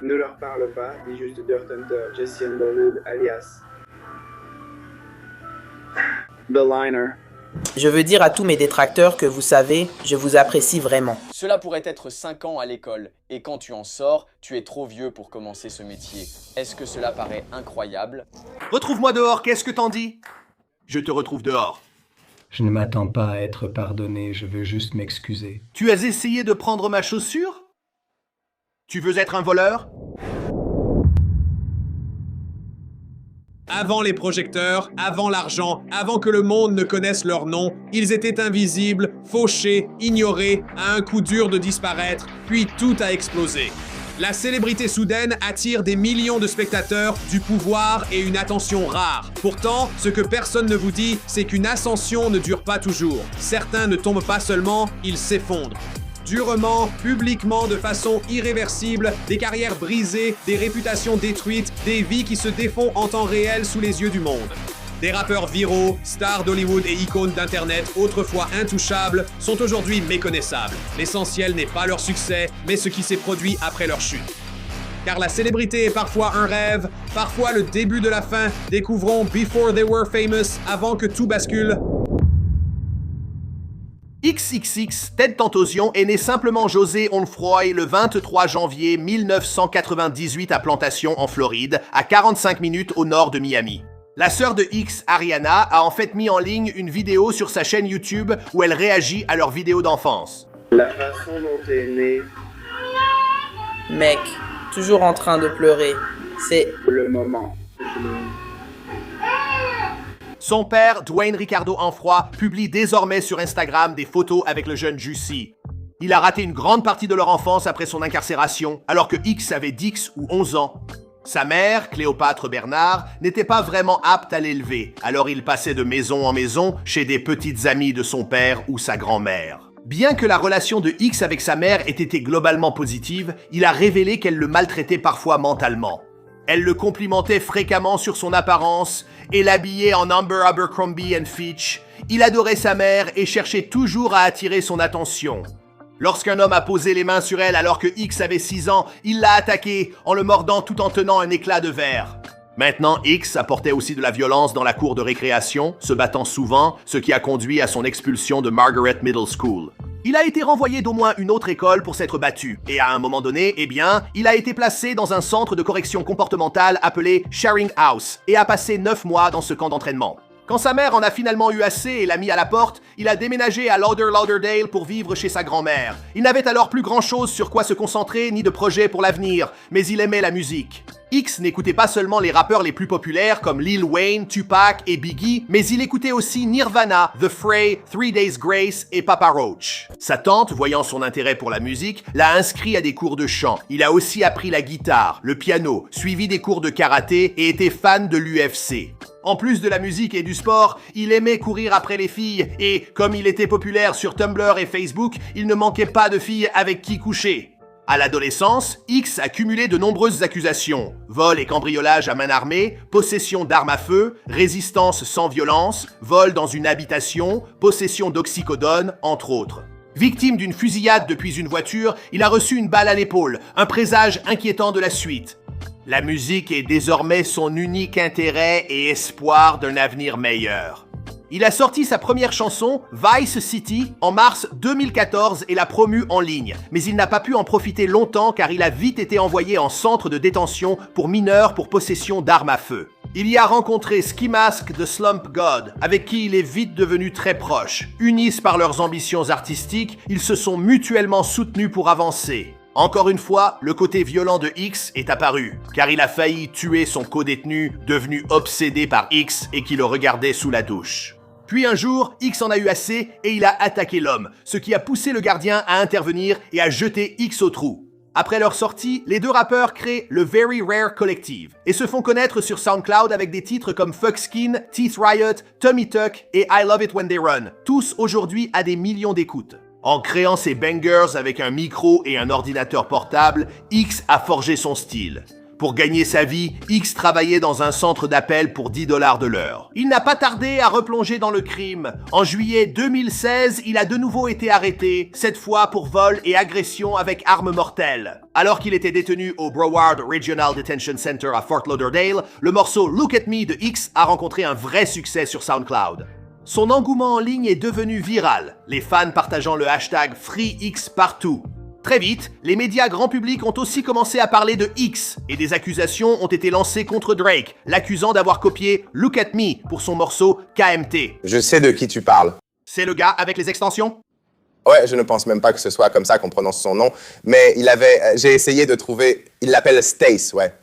Ne leur parle pas, dis juste Dirt Hunter, Jesse Underwood, alias The Liner. Je veux dire à tous mes détracteurs que vous savez, je vous apprécie vraiment. Cela pourrait être 5 ans à l'école, et quand tu en sors, tu es trop vieux pour commencer ce métier. Est-ce que cela paraît incroyable? Retrouve-moi dehors, qu'est-ce que t'en dis? Je te retrouve dehors. Je ne m'attends pas à être pardonné, je veux juste m'excuser. Tu as essayé de prendre ma chaussure? Tu veux être un voleur? Avant les projecteurs, avant l'argent, avant que le monde ne connaisse leur nom, ils étaient invisibles, fauchés, ignorés, à un coup dur de disparaître, puis tout a explosé. La célébrité soudaine attire des millions de spectateurs, du pouvoir et une attention rare. Pourtant, ce que personne ne vous dit, c'est qu'une ascension ne dure pas toujours. Certains ne tombent pas seulement, ils s'effondrent. Durement, publiquement, de façon irréversible, des carrières brisées, des réputations détruites, des vies qui se défont en temps réel sous les yeux du monde. Des rappeurs viraux, stars d'Hollywood et icônes d'Internet, autrefois intouchables, sont aujourd'hui méconnaissables. L'essentiel n'est pas leur succès, mais ce qui s'est produit après leur chute. Car la célébrité est parfois un rêve, parfois le début de la fin. Découvrons Before They Were Famous, avant que tout bascule. XXX, Ted Tantosion, est né simplement José Onfroy le 23 janvier 1998 à Plantation, en Floride, à 45 minutes au nord de Miami. La sœur de X, Ariana, a en fait mis en ligne une vidéo sur sa chaîne YouTube où elle réagit à leurs vidéos d'enfance. La façon dont t'es né, Mec, toujours en train de pleurer. C'est... le moment. Son père, Dwayne Ricardo Onfroy, publie désormais sur Instagram des photos avec le jeune Jussie. Il a raté une grande partie de leur enfance après son incarcération, alors que X avait 10 ou 11 ans. Sa mère, Cléopâtre Bernard, n'était pas vraiment apte à l'élever, alors il passait de maison en maison chez des petites amies de son père ou sa grand-mère. Bien que la relation de X avec sa mère ait été globalement positive, il a révélé qu'elle le maltraitait parfois mentalement. Elle le complimentait fréquemment sur son apparence et l'habillait en Amber Abercrombie & Fitch. Il adorait sa mère et cherchait toujours à attirer son attention. Lorsqu'un homme a posé les mains sur elle alors que X avait 6 ans, il l'a attaqué en le mordant tout en tenant un éclat de verre. Maintenant, X apportait aussi de la violence dans la cour de récréation, se battant souvent, ce qui a conduit à son expulsion de Margaret Middle School. Il a été renvoyé d'au moins une autre école pour s'être battu, et à un moment donné, il a été placé dans un centre de correction comportementale appelé Sharing House, et a passé 9 mois dans ce camp d'entraînement. Quand sa mère en a finalement eu assez et l'a mis à la porte, il a déménagé à Lauderdale pour vivre chez sa grand-mère. Il n'avait alors plus grand-chose sur quoi se concentrer ni de projet pour l'avenir, mais il aimait la musique. X n'écoutait pas seulement les rappeurs les plus populaires comme Lil Wayne, Tupac et Biggie, mais il écoutait aussi Nirvana, The Fray, 3 Days Grace et Papa Roach. Sa tante, voyant son intérêt pour la musique, l'a inscrit à des cours de chant. Il a aussi appris la guitare, le piano, suivi des cours de karaté et était fan de l'UFC. En plus de la musique et du sport, il aimait courir après les filles et, comme il était populaire sur Tumblr et Facebook, il ne manquait pas de filles avec qui coucher. À l'adolescence, X a cumulé de nombreuses accusations. Vol et cambriolage à main armée, possession d'armes à feu, résistance sans violence, vol dans une habitation, possession d'oxycodone, entre autres. Victime d'une fusillade depuis une voiture, il a reçu une balle à l'épaule, un présage inquiétant de la suite. La musique est désormais son unique intérêt et espoir d'un avenir meilleur. Il a sorti sa première chanson, Vice City, en mars 2014 et l'a promue en ligne. Mais il n'a pas pu en profiter longtemps car il a vite été envoyé en centre de détention pour mineurs pour possession d'armes à feu. Il y a rencontré Ski Mask de Slump God, avec qui il est vite devenu très proche. Unis par leurs ambitions artistiques, ils se sont mutuellement soutenus pour avancer. Encore une fois, le côté violent de X est apparu, car il a failli tuer son codétenu, devenu obsédé par X et qui le regardait sous la douche. Puis un jour, X en a eu assez et il a attaqué l'homme, ce qui a poussé le gardien à intervenir et à jeter X au trou. Après leur sortie, les deux rappeurs créent le Very Rare Collective et se font connaître sur SoundCloud avec des titres comme Fuck Skin, Teeth Riot, Tummy Tuck et I Love It When They Run, tous aujourd'hui à des millions d'écoutes. En créant ses bangers avec un micro et un ordinateur portable, X a forgé son style. Pour gagner sa vie, X travaillait dans un centre d'appel pour 10 $ de l'heure. Il n'a pas tardé à replonger dans le crime. En juillet 2016, il a de nouveau été arrêté, cette fois pour vol et agression avec arme mortelle. Alors qu'il était détenu au Broward Regional Detention Center à Fort Lauderdale, le morceau Look at Me de X a rencontré un vrai succès sur SoundCloud. Son engouement en ligne est devenu viral, les fans partageant le hashtag FreeX partout. Très vite, les médias grand public ont aussi commencé à parler de X et des accusations ont été lancées contre Drake, l'accusant d'avoir copié Look at Me pour son morceau KMT. Je sais de qui tu parles. C'est le gars avec les extensions? Ouais, je ne pense même pas que ce soit comme ça qu'on prononce son nom, mais j'ai essayé de trouver, il l'appelle Stace, ouais.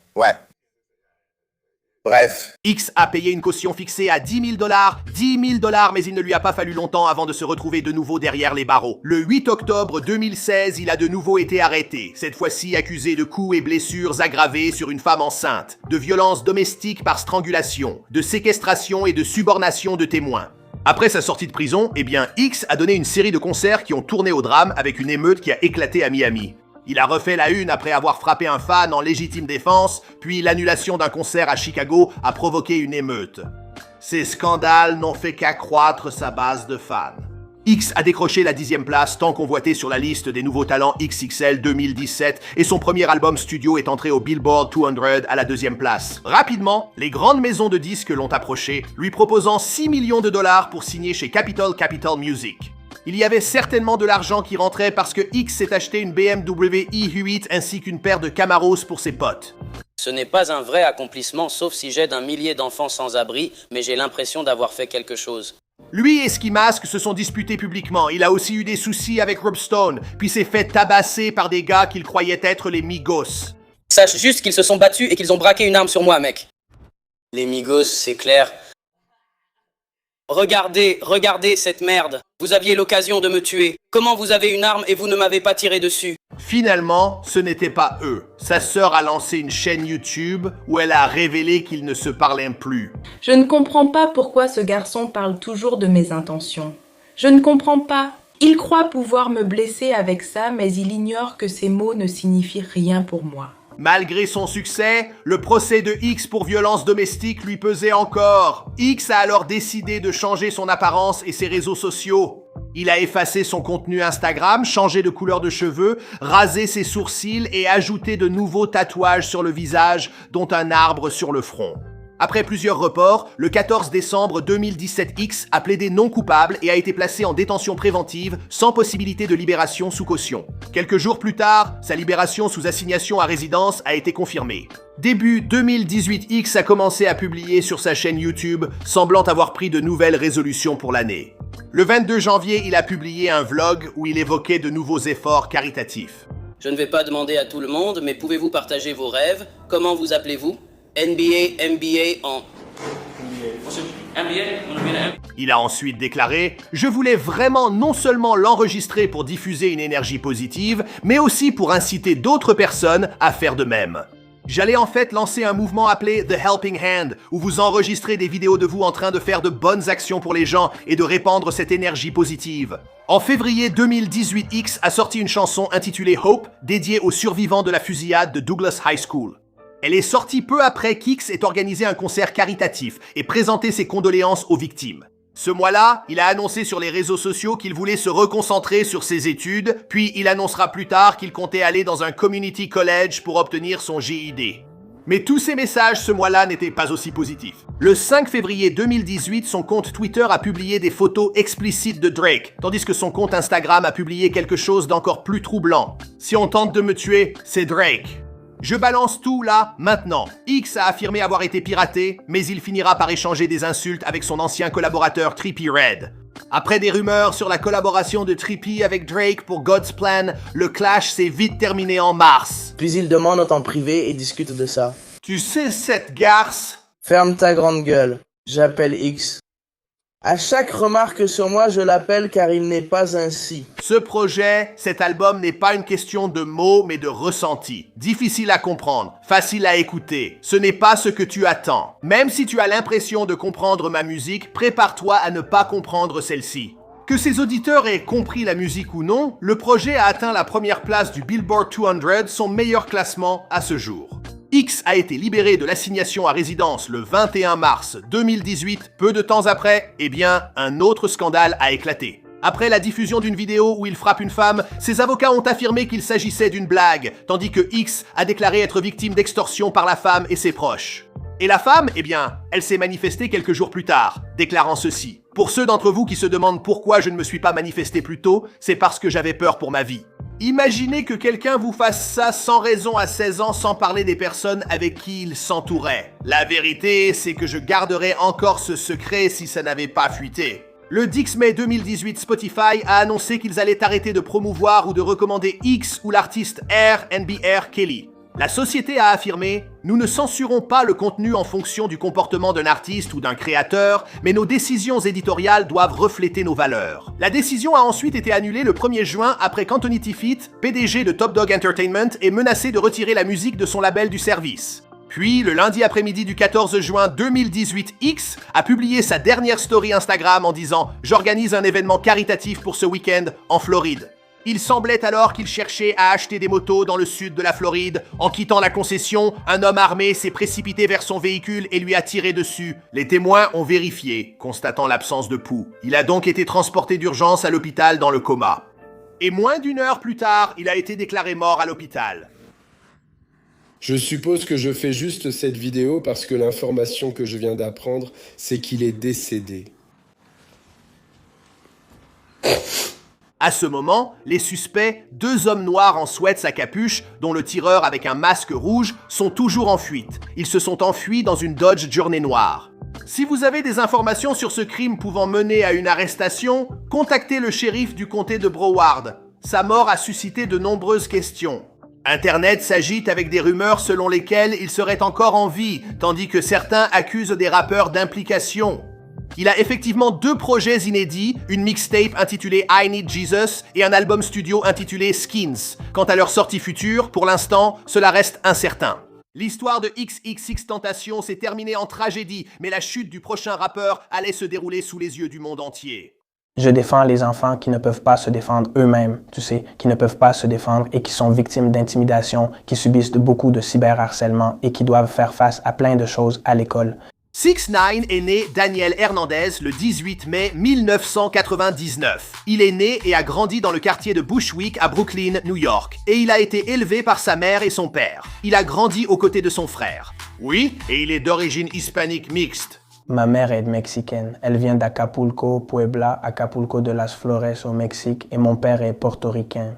Bref. X a payé une caution fixée à 10 000 $, 10 000 $, mais il ne lui a pas fallu longtemps avant de se retrouver de nouveau derrière les barreaux. Le 8 octobre 2016, il a de nouveau été arrêté, cette fois-ci accusé de coups et blessures aggravées sur une femme enceinte, de violences domestiques par strangulation, de séquestration et de subornation de témoins. Après sa sortie de prison, X a donné une série de concerts qui ont tourné au drame avec une émeute qui a éclaté à Miami. Il a refait la une après avoir frappé un fan en légitime défense, puis l'annulation d'un concert à Chicago a provoqué une émeute. Ces scandales n'ont fait qu'accroître sa base de fans. X a décroché la 10e place tant convoité sur la liste des nouveaux talents XXL 2017 et son premier album studio est entré au Billboard 200 à la 2e place. Rapidement, les grandes maisons de disques l'ont approché, lui proposant 6 millions de $ pour signer chez Capitol Music. Il y avait certainement de l'argent qui rentrait parce que X s'est acheté une BMW i8 ainsi qu'une paire de Camaros pour ses potes. Ce n'est pas un vrai accomplissement sauf si j'aide un millier d'enfants sans abri, mais j'ai l'impression d'avoir fait quelque chose. Lui et Ski Mask se sont disputés publiquement. Il a aussi eu des soucis avec Rob Stone, puis s'est fait tabasser par des gars qu'il croyait être les Migos. Sache juste qu'ils se sont battus et qu'ils ont braqué une arme sur moi, mec. Les Migos, c'est clair. Regardez cette merde. Vous aviez l'occasion de me tuer. Comment vous avez une arme et vous ne m'avez pas tiré dessus? Finalement, ce n'était pas eux. Sa sœur a lancé une chaîne YouTube où elle a révélé qu'ils ne se parlaient plus. Je ne comprends pas pourquoi ce garçon parle toujours de mes intentions. Je ne comprends pas. Il croit pouvoir me blesser avec ça, mais il ignore que ces mots ne signifient rien pour moi. Malgré son succès, le procès de X pour violence domestique lui pesait encore. X a alors décidé de changer son apparence et ses réseaux sociaux. Il a effacé son contenu Instagram, changé de couleur de cheveux, rasé ses sourcils et ajouté de nouveaux tatouages sur le visage, dont un arbre sur le front. Après plusieurs reports, le 14 décembre 2017, X a plaidé non coupable et a été placé en détention préventive sans possibilité de libération sous caution. Quelques jours plus tard, sa libération sous assignation à résidence a été confirmée. Début 2018, X a commencé à publier sur sa chaîne YouTube, semblant avoir pris de nouvelles résolutions pour l'année. Le 22 janvier, il a publié un vlog où il évoquait de nouveaux efforts caritatifs. Je ne vais pas demander à tout le monde, mais pouvez-vous partager vos rêves? Comment vous appelez-vous? NBA en... Il a ensuite déclaré « Je voulais vraiment non seulement l'enregistrer pour diffuser une énergie positive, mais aussi pour inciter d'autres personnes à faire de même. J'allais en fait lancer un mouvement appelé The Helping Hand, où vous enregistrez des vidéos de vous en train de faire de bonnes actions pour les gens et de répandre cette énergie positive. » En février 2018, X a sorti une chanson intitulée Hope, dédiée aux survivants de la fusillade de Douglas High School. Elle est sortie peu après qu'X ait organisé un concert caritatif et présenté ses condoléances aux victimes. Ce mois-là, il a annoncé sur les réseaux sociaux qu'il voulait se reconcentrer sur ses études, puis il annoncera plus tard qu'il comptait aller dans un community college pour obtenir son GED. Mais tous ces messages ce mois-là n'étaient pas aussi positifs. Le 5 février 2018, son compte Twitter a publié des photos explicites de Drake, tandis que son compte Instagram a publié quelque chose d'encore plus troublant. Si on tente de me tuer, c'est Drake. Je balance tout là, maintenant. X a affirmé avoir été piraté, mais il finira par échanger des insultes avec son ancien collaborateur Trippie Redd. Après des rumeurs sur la collaboration de Trippie avec Drake pour God's Plan, le clash s'est vite terminé en mars. Puis ils demandent en privé et discutent de ça. Tu sais cette garce? Ferme ta grande gueule. J'appelle X. À chaque remarque sur moi, je l'appelle car il n'est pas ainsi. Ce projet, cet album n'est pas une question de mots, mais de ressenti. Difficile à comprendre, facile à écouter. Ce n'est pas ce que tu attends. Même si tu as l'impression de comprendre ma musique, prépare-toi à ne pas comprendre celle-ci. Que ses auditeurs aient compris la musique ou non, le projet a atteint la première place du Billboard 200, son meilleur classement à ce jour. X a été libéré de l'assignation à résidence le 21 mars 2018. Peu de temps après, un autre scandale a éclaté. Après la diffusion d'une vidéo où il frappe une femme, ses avocats ont affirmé qu'il s'agissait d'une blague, tandis que X a déclaré être victime d'extorsion par la femme et ses proches. Et la femme, elle s'est manifestée quelques jours plus tard, déclarant ceci. Pour ceux d'entre vous qui se demandent pourquoi je ne me suis pas manifesté plus tôt, c'est parce que j'avais peur pour ma vie. Imaginez que quelqu'un vous fasse ça sans raison à 16 ans sans parler des personnes avec qui il s'entourait. La vérité, c'est que je garderais encore ce secret si ça n'avait pas fuité. Le 10 mai 2018, Spotify a annoncé qu'ils allaient arrêter de promouvoir ou de recommander X ou l'artiste R&B Kelly. La société a affirmé « Nous ne censurons pas le contenu en fonction du comportement d'un artiste ou d'un créateur, mais nos décisions éditoriales doivent refléter nos valeurs. » La décision a ensuite été annulée le 1er juin après qu'Anthony Tiffit, PDG de Top Dog Entertainment, ait menacé de retirer la musique de son label du service. Puis, le lundi après-midi du 14 juin 2018, X a publié sa dernière story Instagram en disant « J'organise un événement caritatif pour ce week-end en Floride ». Il semblait alors qu'il cherchait à acheter des motos dans le sud de la Floride. En quittant la concession, un homme armé s'est précipité vers son véhicule et lui a tiré dessus. Les témoins ont vérifié, constatant l'absence de pouls. Il a donc été transporté d'urgence à l'hôpital dans le coma. Et moins d'1 heure plus tard, il a été déclaré mort à l'hôpital. Je suppose que je fais juste cette vidéo parce que l'information que je viens d'apprendre, c'est qu'il est décédé. À ce moment, les suspects, 2 hommes noirs en sweats à capuche, dont le tireur avec un masque rouge, sont toujours en fuite. Ils se sont enfuis dans une Dodge Journey noire. Si vous avez des informations sur ce crime pouvant mener à une arrestation, contactez le shérif du comté de Broward. Sa mort a suscité de nombreuses questions. Internet s'agite avec des rumeurs selon lesquelles il serait encore en vie, tandis que certains accusent des rappeurs d'implication. Il a effectivement 2 projets inédits, une mixtape intitulée I Need Jesus et un album studio intitulé Skins. Quant à leur sortie future, pour l'instant, cela reste incertain. L'histoire de XXXTentacion s'est terminée en tragédie, mais la chute du prochain rappeur allait se dérouler sous les yeux du monde entier. Je défends les enfants qui ne peuvent pas se défendre eux-mêmes, qui ne peuvent pas se défendre et qui sont victimes d'intimidation, qui subissent beaucoup de cyberharcèlement et qui doivent faire face à plein de choses à l'école. 6ix9ine est né Daniel Hernandez le 18 mai 1999. Il est né et a grandi dans le quartier de Bushwick à Brooklyn, New York. Et il a été élevé par sa mère et son père. Il a grandi aux côtés de son frère. Oui, et il est d'origine hispanique mixte. Ma mère est mexicaine. Elle vient d'Acapulco, Puebla, Acapulco de las Flores au Mexique et mon père est portoricain.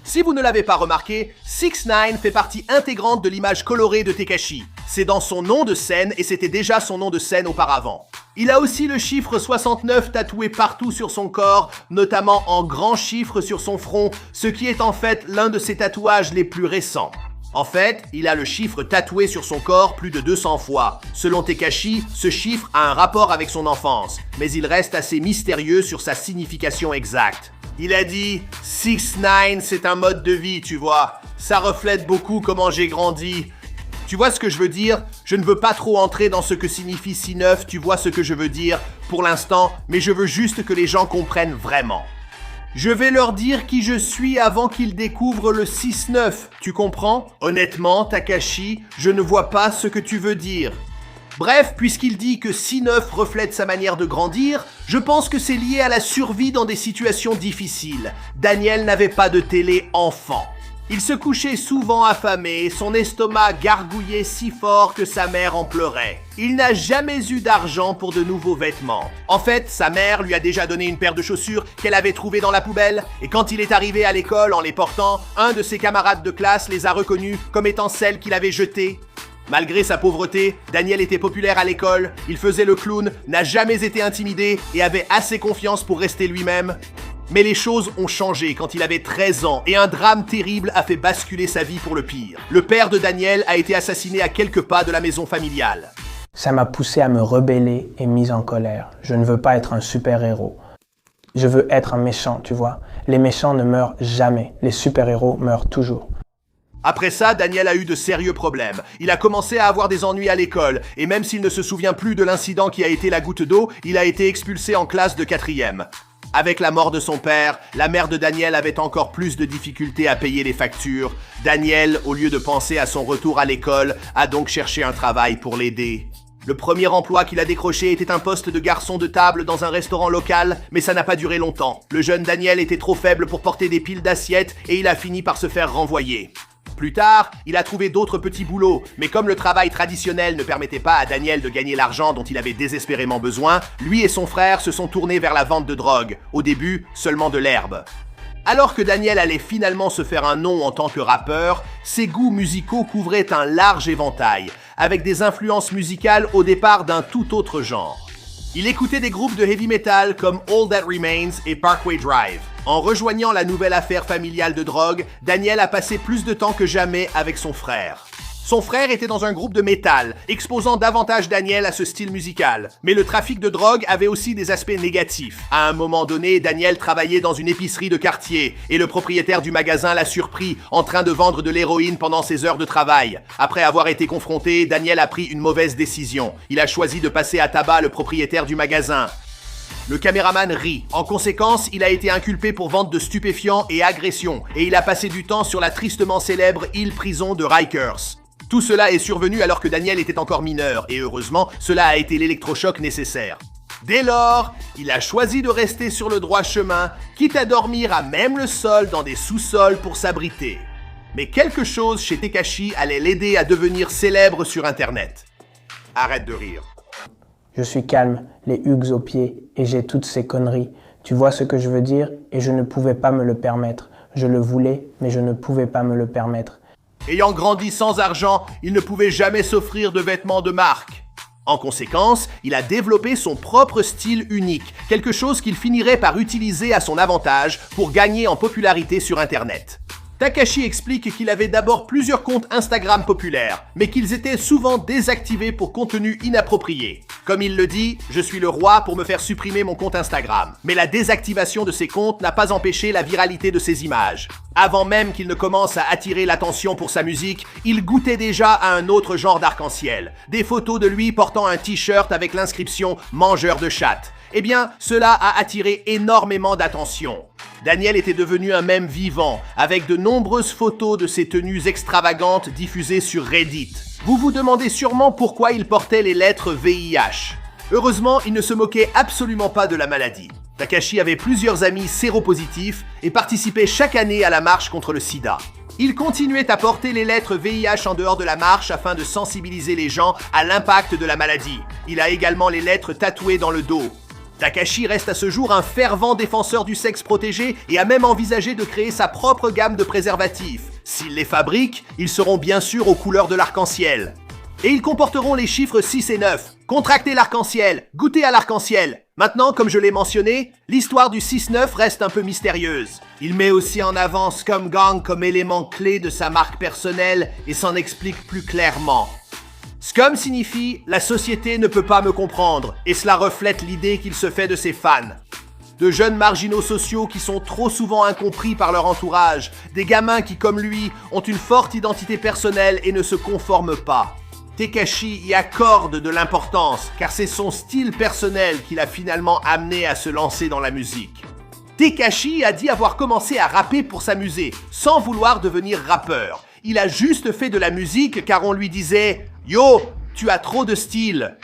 Si vous ne l'avez pas remarqué, 6ix9ine fait partie intégrante de l'image colorée de Tekashi. C'est dans son nom de scène et c'était déjà son nom de scène auparavant. Il a aussi le chiffre 69 tatoué partout sur son corps, notamment en grand chiffre sur son front, ce qui est en fait l'un de ses tatouages les plus récents. En fait, il a le chiffre tatoué sur son corps plus de 200 fois. Selon Tekashi, ce chiffre a un rapport avec son enfance, mais il reste assez mystérieux sur sa signification exacte. Il a dit « 6ix9ine, c'est un mode de vie, tu vois. Ça reflète beaucoup comment j'ai grandi. » Tu vois ce que je veux dire? Je ne veux pas trop entrer dans ce que signifie 6-9, tu vois ce que je veux dire pour l'instant, mais je veux juste que les gens comprennent vraiment. Je vais leur dire qui je suis avant qu'ils découvrent le 6-9, tu comprends? Honnêtement, Takashi, je ne vois pas ce que tu veux dire. Bref, puisqu'il dit que 6-9 reflète sa manière de grandir, je pense que c'est lié à la survie dans des situations difficiles. Daniel n'avait pas de télé enfant. Il se couchait souvent affamé, son estomac gargouillait si fort que sa mère en pleurait. Il n'a jamais eu d'argent pour de nouveaux vêtements. En fait, sa mère lui a déjà donné une paire de chaussures qu'elle avait trouvées dans la poubelle, et quand il est arrivé à l'école en les portant, un de ses camarades de classe les a reconnues comme étant celles qu'il avait jetées. Malgré sa pauvreté, Daniel était populaire à l'école, il faisait le clown, n'a jamais été intimidé et avait assez confiance pour rester lui-même. Mais les choses ont changé quand il avait 13 ans et un drame terrible a fait basculer sa vie pour le pire. Le père de Daniel a été assassiné à quelques pas de la maison familiale. Ça m'a poussé à me rebeller et mise en colère. Je ne veux pas être un super-héros. Je veux être un méchant, tu vois. Les méchants ne meurent jamais. Les super-héros meurent toujours. Après ça, Daniel a eu de sérieux problèmes. Il a commencé à avoir des ennuis à l'école, et même s'il ne se souvient plus de l'incident qui a été la goutte d'eau, il a été expulsé en classe de 4e. Avec la mort de son père, la mère de Daniel avait encore plus de difficultés à payer les factures. Daniel, au lieu de penser à son retour à l'école, a donc cherché un travail pour l'aider. Le premier emploi qu'il a décroché était un poste de garçon de table dans un restaurant local, mais ça n'a pas duré longtemps. Le jeune Daniel était trop faible pour porter des piles d'assiettes et il a fini par se faire renvoyer. Plus tard, il a trouvé d'autres petits boulots, mais comme le travail traditionnel ne permettait pas à Daniel de gagner l'argent dont il avait désespérément besoin, lui et son frère se sont tournés vers la vente de drogue, au début seulement de l'herbe. Alors que Daniel allait finalement se faire un nom en tant que rappeur, ses goûts musicaux couvraient un large éventail, avec des influences musicales au départ d'un tout autre genre. Il écoutait des groupes de heavy metal comme All That Remains et Parkway Drive. En rejoignant la nouvelle affaire familiale de drogue, Daniel a passé plus de temps que jamais avec son frère. Son frère était dans un groupe de métal, exposant davantage Daniel à ce style musical. Mais le trafic de drogue avait aussi des aspects négatifs. À un moment donné, Daniel travaillait dans une épicerie de quartier et le propriétaire du magasin l'a surpris en train de vendre de l'héroïne pendant ses heures de travail. Après avoir été confronté, Daniel a pris une mauvaise décision. Il a choisi de passer à tabac le propriétaire du magasin. Le caméraman rit. En conséquence, il a été inculpé pour vente de stupéfiants et agression, et il a passé du temps sur la tristement célèbre île prison de Rikers. Tout cela est survenu alors que Daniel était encore mineur, et heureusement, cela a été l'électrochoc nécessaire. Dès lors, il a choisi de rester sur le droit chemin, quitte à dormir à même le sol dans des sous-sols pour s'abriter. Mais quelque chose chez Tekashi allait l'aider à devenir célèbre sur Internet. Arrête de rire. Je suis calme, les hugs aux pieds, et j'ai toutes ces conneries. Tu vois ce que je veux dire? Et je ne pouvais pas me le permettre. Je le voulais, mais je ne pouvais pas me le permettre. Ayant grandi sans argent, il ne pouvait jamais s'offrir de vêtements de marque. En conséquence, il a développé son propre style unique, quelque chose qu'il finirait par utiliser à son avantage pour gagner en popularité sur Internet. Tekashi explique qu'il avait d'abord plusieurs comptes Instagram populaires, mais qu'ils étaient souvent désactivés pour contenu inapproprié. Comme il le dit, je suis le roi pour me faire supprimer mon compte Instagram. Mais la désactivation de ces comptes n'a pas empêché la viralité de ses images. Avant même qu'il ne commence à attirer l'attention pour sa musique, il goûtait déjà à un autre genre d'arc-en-ciel. Des photos de lui portant un t-shirt avec l'inscription « Mangeur de chatte ». Eh bien, cela a attiré énormément d'attention. Daniel était devenu un mème vivant, avec de nombreuses photos de ses tenues extravagantes diffusées sur Reddit. Vous vous demandez sûrement pourquoi il portait les lettres VIH. Heureusement, il ne se moquait absolument pas de la maladie. Tekashi avait plusieurs amis séropositifs et participait chaque année à la marche contre le sida. Il continuait à porter les lettres VIH en dehors de la marche afin de sensibiliser les gens à l'impact de la maladie. Il a également les lettres tatouées dans le dos. Tekashi reste à ce jour un fervent défenseur du sexe protégé et a même envisagé de créer sa propre gamme de préservatifs. S'il les fabrique, ils seront bien sûr aux couleurs de l'arc-en-ciel. Et ils comporteront les chiffres 6 et 9. Contractez l'arc-en-ciel, goûtez à l'arc-en-ciel. Maintenant, comme je l'ai mentionné, l'histoire du 6-9 reste un peu mystérieuse. Il met aussi en avant Scum Gang comme élément clé de sa marque personnelle et s'en explique plus clairement. Scum signifie « la société ne peut pas me comprendre » et cela reflète l'idée qu'il se fait de ses fans. De jeunes marginaux sociaux qui sont trop souvent incompris par leur entourage, des gamins qui, comme lui, ont une forte identité personnelle et ne se conforment pas. Tekashi y accorde de l'importance, car c'est son style personnel qui l'a finalement amené à se lancer dans la musique. Tekashi a dit avoir commencé à rapper pour s'amuser, sans vouloir devenir rappeur. Il a juste fait de la musique car on lui disait « Yo, tu as trop de style ».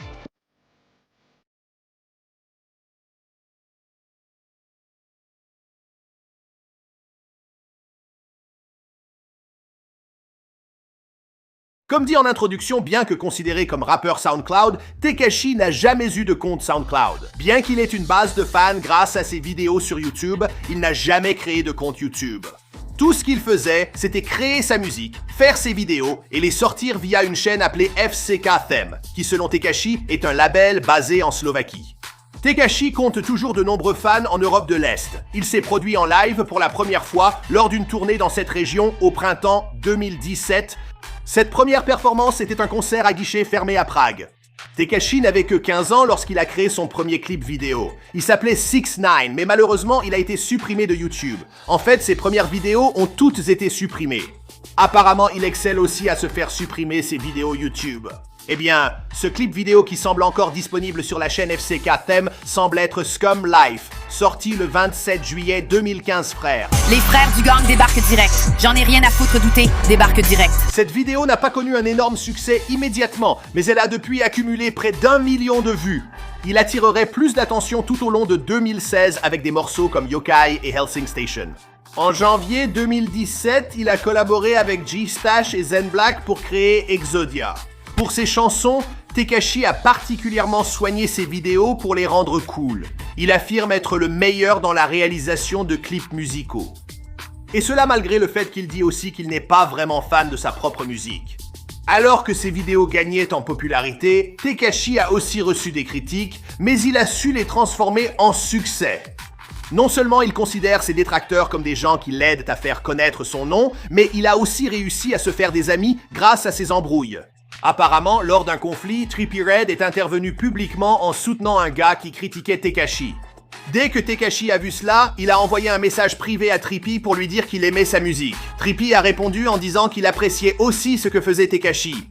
Comme dit en introduction, bien que considéré comme rappeur SoundCloud, Tekashi n'a jamais eu de compte SoundCloud. Bien qu'il ait une base de fans grâce à ses vidéos sur YouTube, il n'a jamais créé de compte YouTube. Tout ce qu'il faisait, c'était créer sa musique, faire ses vidéos et les sortir via une chaîne appelée FCK Them, qui selon Tekashi est un label basé en Slovaquie. Tekashi compte toujours de nombreux fans en Europe de l'Est. Il s'est produit en live pour la première fois lors d'une tournée dans cette région au printemps 2017. Cette première performance était un concert à guichet fermé à Prague. Tekashi n'avait que 15 ans lorsqu'il a créé son premier clip vidéo. Il s'appelait 6ix9ine, mais malheureusement, il a été supprimé de YouTube. En fait, ses premières vidéos ont toutes été supprimées. Apparemment, il excelle aussi à se faire supprimer ses vidéos YouTube. Eh bien, ce clip vidéo qui semble encore disponible sur la chaîne FCK Them semble être Scum Life, sorti le 27 juillet 2015, frère. Les frères du gang débarquent direct. J'en ai rien à foutre douter, débarquent direct. Cette vidéo n'a pas connu un énorme succès immédiatement, mais elle a depuis accumulé près d'1 million de vues. Il attirerait plus d'attention tout au long de 2016 avec des morceaux comme Yokai et Hellsing Station. En janvier 2017, il a collaboré avec G-Stash et Zen Black pour créer Exodia. Pour ses chansons, Tekashi a particulièrement soigné ses vidéos pour les rendre cool. Il affirme être le meilleur dans la réalisation de clips musicaux. Et cela malgré le fait qu'il dit aussi qu'il n'est pas vraiment fan de sa propre musique. Alors que ses vidéos gagnaient en popularité, Tekashi a aussi reçu des critiques, mais il a su les transformer en succès. Non seulement il considère ses détracteurs comme des gens qui l'aident à faire connaître son nom, mais il a aussi réussi à se faire des amis grâce à ses embrouilles. Apparemment, lors d'un conflit, Trippie Redd est intervenu publiquement en soutenant un gars qui critiquait Tekashi. Dès que Tekashi a vu cela, il a envoyé un message privé à Trippie pour lui dire qu'il aimait sa musique. Trippie a répondu en disant qu'il appréciait aussi ce que faisait Tekashi.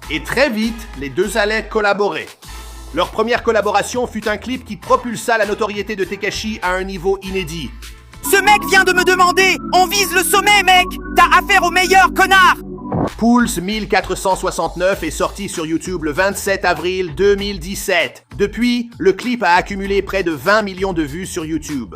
Et très vite, les deux allaient collaborer. Leur première collaboration fut un clip qui propulsa la notoriété de Tekashi à un niveau inédit. Ce mec vient de me demander, on vise le sommet, mec. T'as affaire au meilleur, connard. Pools 1469 est sorti sur YouTube le 27 avril 2017. Depuis, le clip a accumulé près de 20 millions de vues sur YouTube.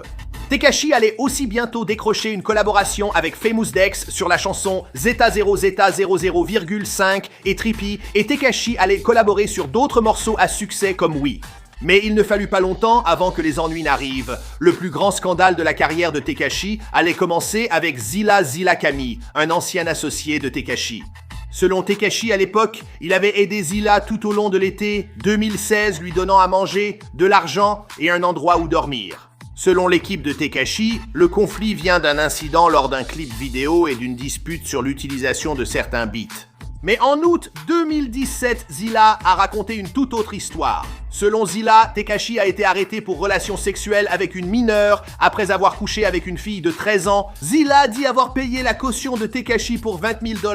Tekashi allait aussi bientôt décrocher une collaboration avec Famous Dex sur la chanson Zeta 0 Zeta 00,5 et Trippie, et Tekashi allait collaborer sur d'autres morceaux à succès comme Oui. Mais il ne fallut pas longtemps avant que les ennuis n'arrivent. Le plus grand scandale de la carrière de Tekashi allait commencer avec Zilla Kami, un ancien associé de Tekashi. Selon Tekashi à l'époque, il avait aidé Zilla tout au long de l'été 2016, lui donnant à manger, de l'argent et un endroit où dormir. Selon l'équipe de Tekashi, le conflit vient d'un incident lors d'un clip vidéo et d'une dispute sur l'utilisation de certains beats. Mais en août 2017, Zilla a raconté une toute autre histoire. Selon Zilla, Tekashi a été arrêté pour relations sexuelles avec une mineure après avoir couché avec une fille de 13 ans. Zilla dit avoir payé la caution de Tekashi pour $20 000,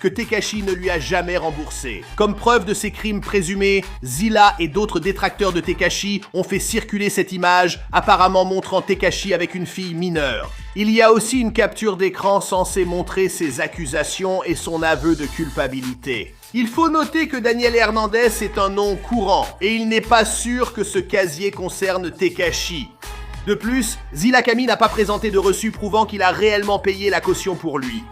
que Tekashi ne lui a jamais remboursé. Comme preuve de ses crimes présumés, Zilla et d'autres détracteurs de Tekashi ont fait circuler cette image, apparemment montrant Tekashi avec une fille mineure. Il y a aussi une capture d'écran censée montrer ses accusations et son aveu de culpabilité. Il faut noter que Daniel Hernandez est un nom courant, et il n'est pas sûr que ce casier concerne Tekashi. De plus, Zilla Kami n'a pas présenté de reçu prouvant qu'il a réellement payé la caution pour lui.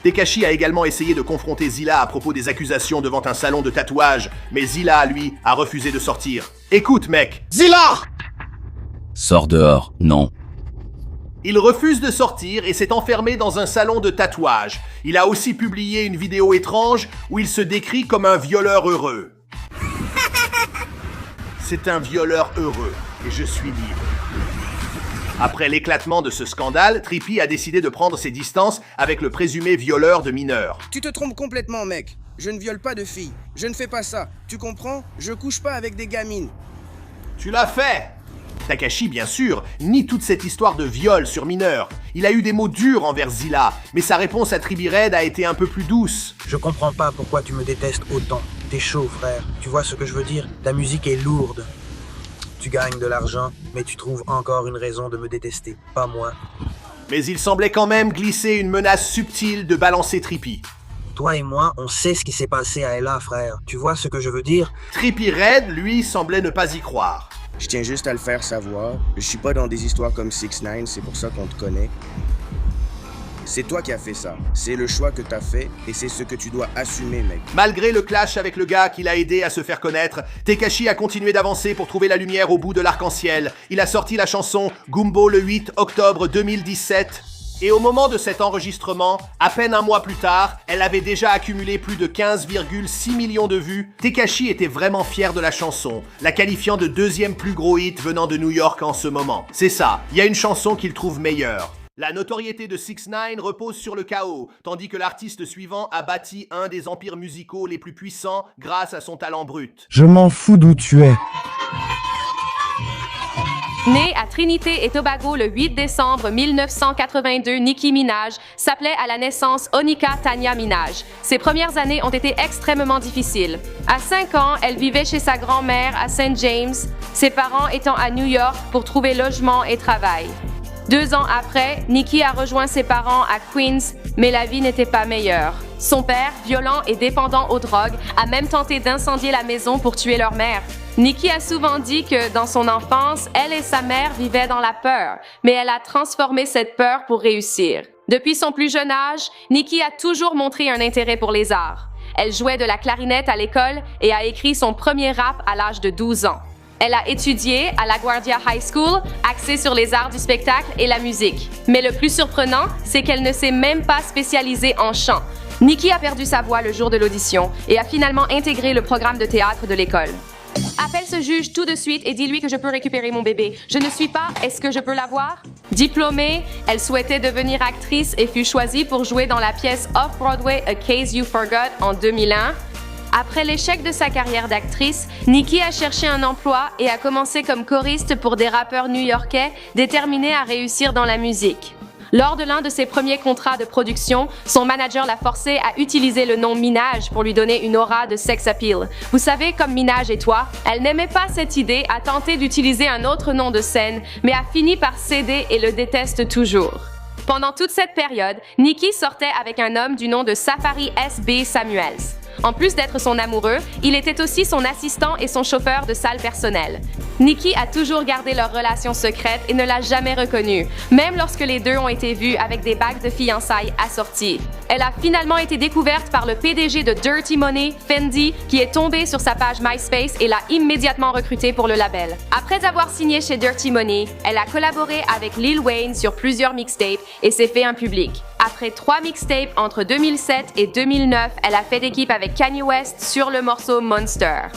Tekashi a également essayé de confronter Zilla à propos des accusations devant un salon de tatouage, mais Zilla, lui, a refusé de sortir. Écoute, mec. Zilla! Sors dehors, non. Il refuse de sortir et s'est enfermé dans un salon de tatouage. Il a aussi publié une vidéo étrange où il se décrit comme un violeur heureux. C'est un violeur heureux et je suis libre. Après l'éclatement de ce scandale, Trippie a décidé de prendre ses distances avec le présumé violeur de mineurs. Tu te trompes complètement, mec. Je ne viole pas de filles. Je ne fais pas ça. Tu comprends? Je couche pas avec des gamines. Tu l'as fait! Tekashi, bien sûr, nie toute cette histoire de viol sur mineurs. Il a eu des mots durs envers Zilla, mais sa réponse à Trippie Redd a été un peu plus douce. Je comprends pas pourquoi tu me détestes autant. T'es chaud, frère. Tu vois ce que je veux dire? Ta musique est lourde. Tu gagnes de l'argent, mais tu trouves encore une raison de me détester, pas moi. Mais il semblait quand même glisser une menace subtile de balancer Trippie. Toi et moi, on sait ce qui s'est passé à Ella, frère. Tu vois ce que je veux dire? Trippie Redd, lui, semblait ne pas y croire. Je tiens juste à le faire savoir. Je suis pas dans des histoires comme 6ix9ine, c'est pour ça qu'on te connaît. C'est toi qui as fait ça. C'est le choix que t'as fait et c'est ce que tu dois assumer, mec. Malgré le clash avec le gars qui l'a aidé à se faire connaître, Tekashi a continué d'avancer pour trouver la lumière au bout de l'arc-en-ciel. Il a sorti la chanson Gumbo le 8 octobre 2017. Et au moment de cet enregistrement, à peine un mois plus tard, elle avait déjà accumulé plus de 15,6 millions de vues. Tekashi était vraiment fier de la chanson, la qualifiant de deuxième plus gros hit venant de New York en ce moment. C'est ça, il y a une chanson qu'il trouve meilleure. La notoriété de 6ix9ine repose sur le chaos, tandis que l'artiste suivant a bâti un des empires musicaux les plus puissants grâce à son talent brut. Je m'en fous d'où tu es. Né à Trinité et Tobago le 8 décembre 1982, Nicki Minaj s'appelait à la naissance Onika Tanya Minaj. Ses premières années ont été extrêmement difficiles. À 5 ans, elle vivait chez sa grand-mère à St. James, ses parents étant à New York pour trouver logement et travail. 2 ans après, Nicki a rejoint ses parents à Queens, mais la vie n'était pas meilleure. Son père, violent et dépendant aux drogues, a même tenté d'incendier la maison pour tuer leur mère. Nicki a souvent dit que, dans son enfance, elle et sa mère vivaient dans la peur, mais elle a transformé cette peur pour réussir. Depuis son plus jeune âge, Nicki a toujours montré un intérêt pour les arts. Elle jouait de la clarinette à l'école et a écrit son premier rap à l'âge de 12 ans. Elle a étudié à la Guardia High School, axée sur les arts du spectacle et la musique. Mais le plus surprenant, c'est qu'elle ne s'est même pas spécialisée en chant. Nicki a perdu sa voix le jour de l'audition et a finalement intégré le programme de théâtre de l'école. Appelle ce juge tout de suite et dis-lui que je peux récupérer mon bébé. Je ne suis pas, est-ce que je peux l'avoir? Diplômée, elle souhaitait devenir actrice et fut choisie pour jouer dans la pièce Off-Broadway A Case You Forgot en 2001. Après l'échec de sa carrière d'actrice, Nicki a cherché un emploi et a commencé comme choriste pour des rappeurs new-yorkais déterminés à réussir dans la musique. Lors de l'un de ses premiers contrats de production, son manager l'a forcé à utiliser le nom Minaj pour lui donner une aura de sex appeal. Vous savez, comme Minaj et toi, elle n'aimait pas cette idée, a tenté d'utiliser un autre nom de scène, mais a fini par céder et le déteste toujours. Pendant toute cette période, Nicki sortait avec un homme du nom de Safari S.B. Samuels. En plus d'être son amoureux, il était aussi son assistant et son chauffeur de salle personnelle. Nicki a toujours gardé leur relation secrète et ne l'a jamais reconnue, même lorsque les deux ont été vus avec des bagues de fiançailles assorties. Elle a finalement été découverte par le PDG de Dirty Money, Fendi, qui est tombé sur sa page MySpace et l'a immédiatement recrutée pour le label. Après avoir signé chez Dirty Money, elle a collaboré avec Lil Wayne sur plusieurs mixtapes et s'est fait un public. Après 3 mixtapes entre 2007 et 2009, elle a fait équipe avec Kanye West sur le morceau Monster.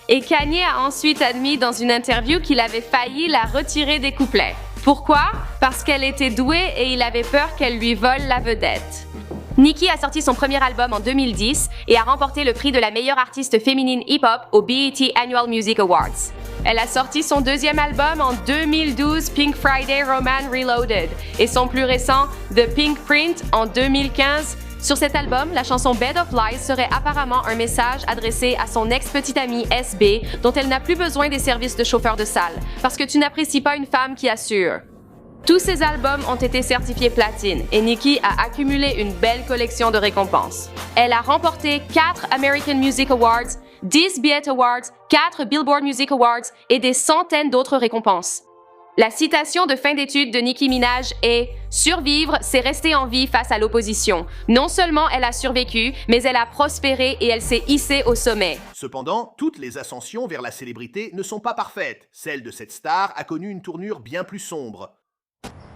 Et Kanye a ensuite admis dans une interview qu'il avait failli la retirer des couplets. Pourquoi? Parce qu'elle était douée et il avait peur qu'elle lui vole la vedette. Nicki a sorti son premier album en 2010 et a remporté le prix de la meilleure artiste féminine hip-hop au BET Annual Music Awards. Elle a sorti son deuxième album en 2012, Pink Friday Roman Reloaded, et son plus récent, The Pink Print, en 2015. Sur cet album, la chanson Bed of Lies serait apparemment un message adressé à son ex-petite amie SB, dont elle n'a plus besoin des services de chauffeur de salle, parce que tu n'apprécies pas une femme qui assure. Tous ces albums ont été certifiés platine et Nicki a accumulé une belle collection de récompenses. Elle a remporté 4 American Music Awards, 10 BET Awards, 4 Billboard Music Awards et des centaines d'autres récompenses. La citation de fin d'études de Nicki Minaj est « Survivre, c'est rester en vie face à l'opposition. Non seulement elle a survécu, mais elle a prospéré et elle s'est hissée au sommet. » Cependant, toutes les ascensions vers la célébrité ne sont pas parfaites. Celle de cette star a connu une tournure bien plus sombre.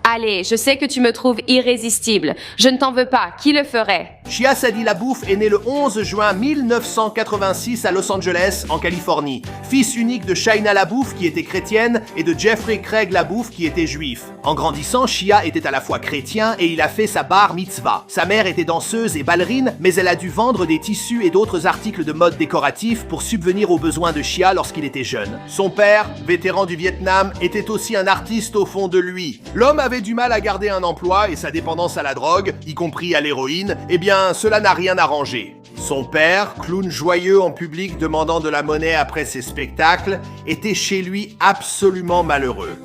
Allez, je sais que tu me trouves irrésistible. Je ne t'en veux pas. Qui le ferait? Shia Sadi LaBeouf est né le 11 juin 1986 à Los Angeles, en Californie. Fils unique de Shaina LaBeouf, qui était chrétienne, et de Jeffrey Craig LaBeouf, qui était juif. En grandissant, Shia était à la fois chrétien et il a fait sa bar mitzvah. Sa mère était danseuse et ballerine, mais elle a dû vendre des tissus et d'autres articles de mode décoratif pour subvenir aux besoins de Shia lorsqu'il était jeune. Son père, vétéran du Vietnam, était aussi un artiste au fond de lui. L'homme avait du mal à garder un emploi et sa dépendance à la drogue, y compris à l'héroïne, eh bien, cela n'a rien arrangé. Son père, clown joyeux en public demandant de la monnaie après ses spectacles, était chez lui absolument malheureux.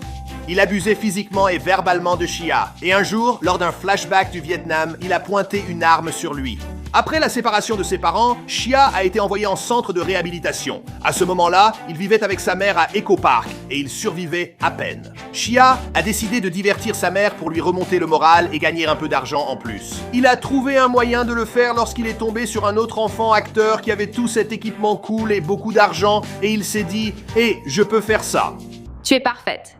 Il abusait physiquement et verbalement de Shia, et un jour, lors d'un flashback du Vietnam, il a pointé une arme sur lui. Après la séparation de ses parents, Shia a été envoyé en centre de réhabilitation. À ce moment-là, il vivait avec sa mère à Echo Park et il survivait à peine. Shia a décidé de divertir sa mère pour lui remonter le moral et gagner un peu d'argent en plus. Il a trouvé un moyen de le faire lorsqu'il est tombé sur un autre enfant acteur qui avait tout cet équipement cool et beaucoup d'argent et il s'est dit « Hé, je peux faire ça ». Tu es parfaite.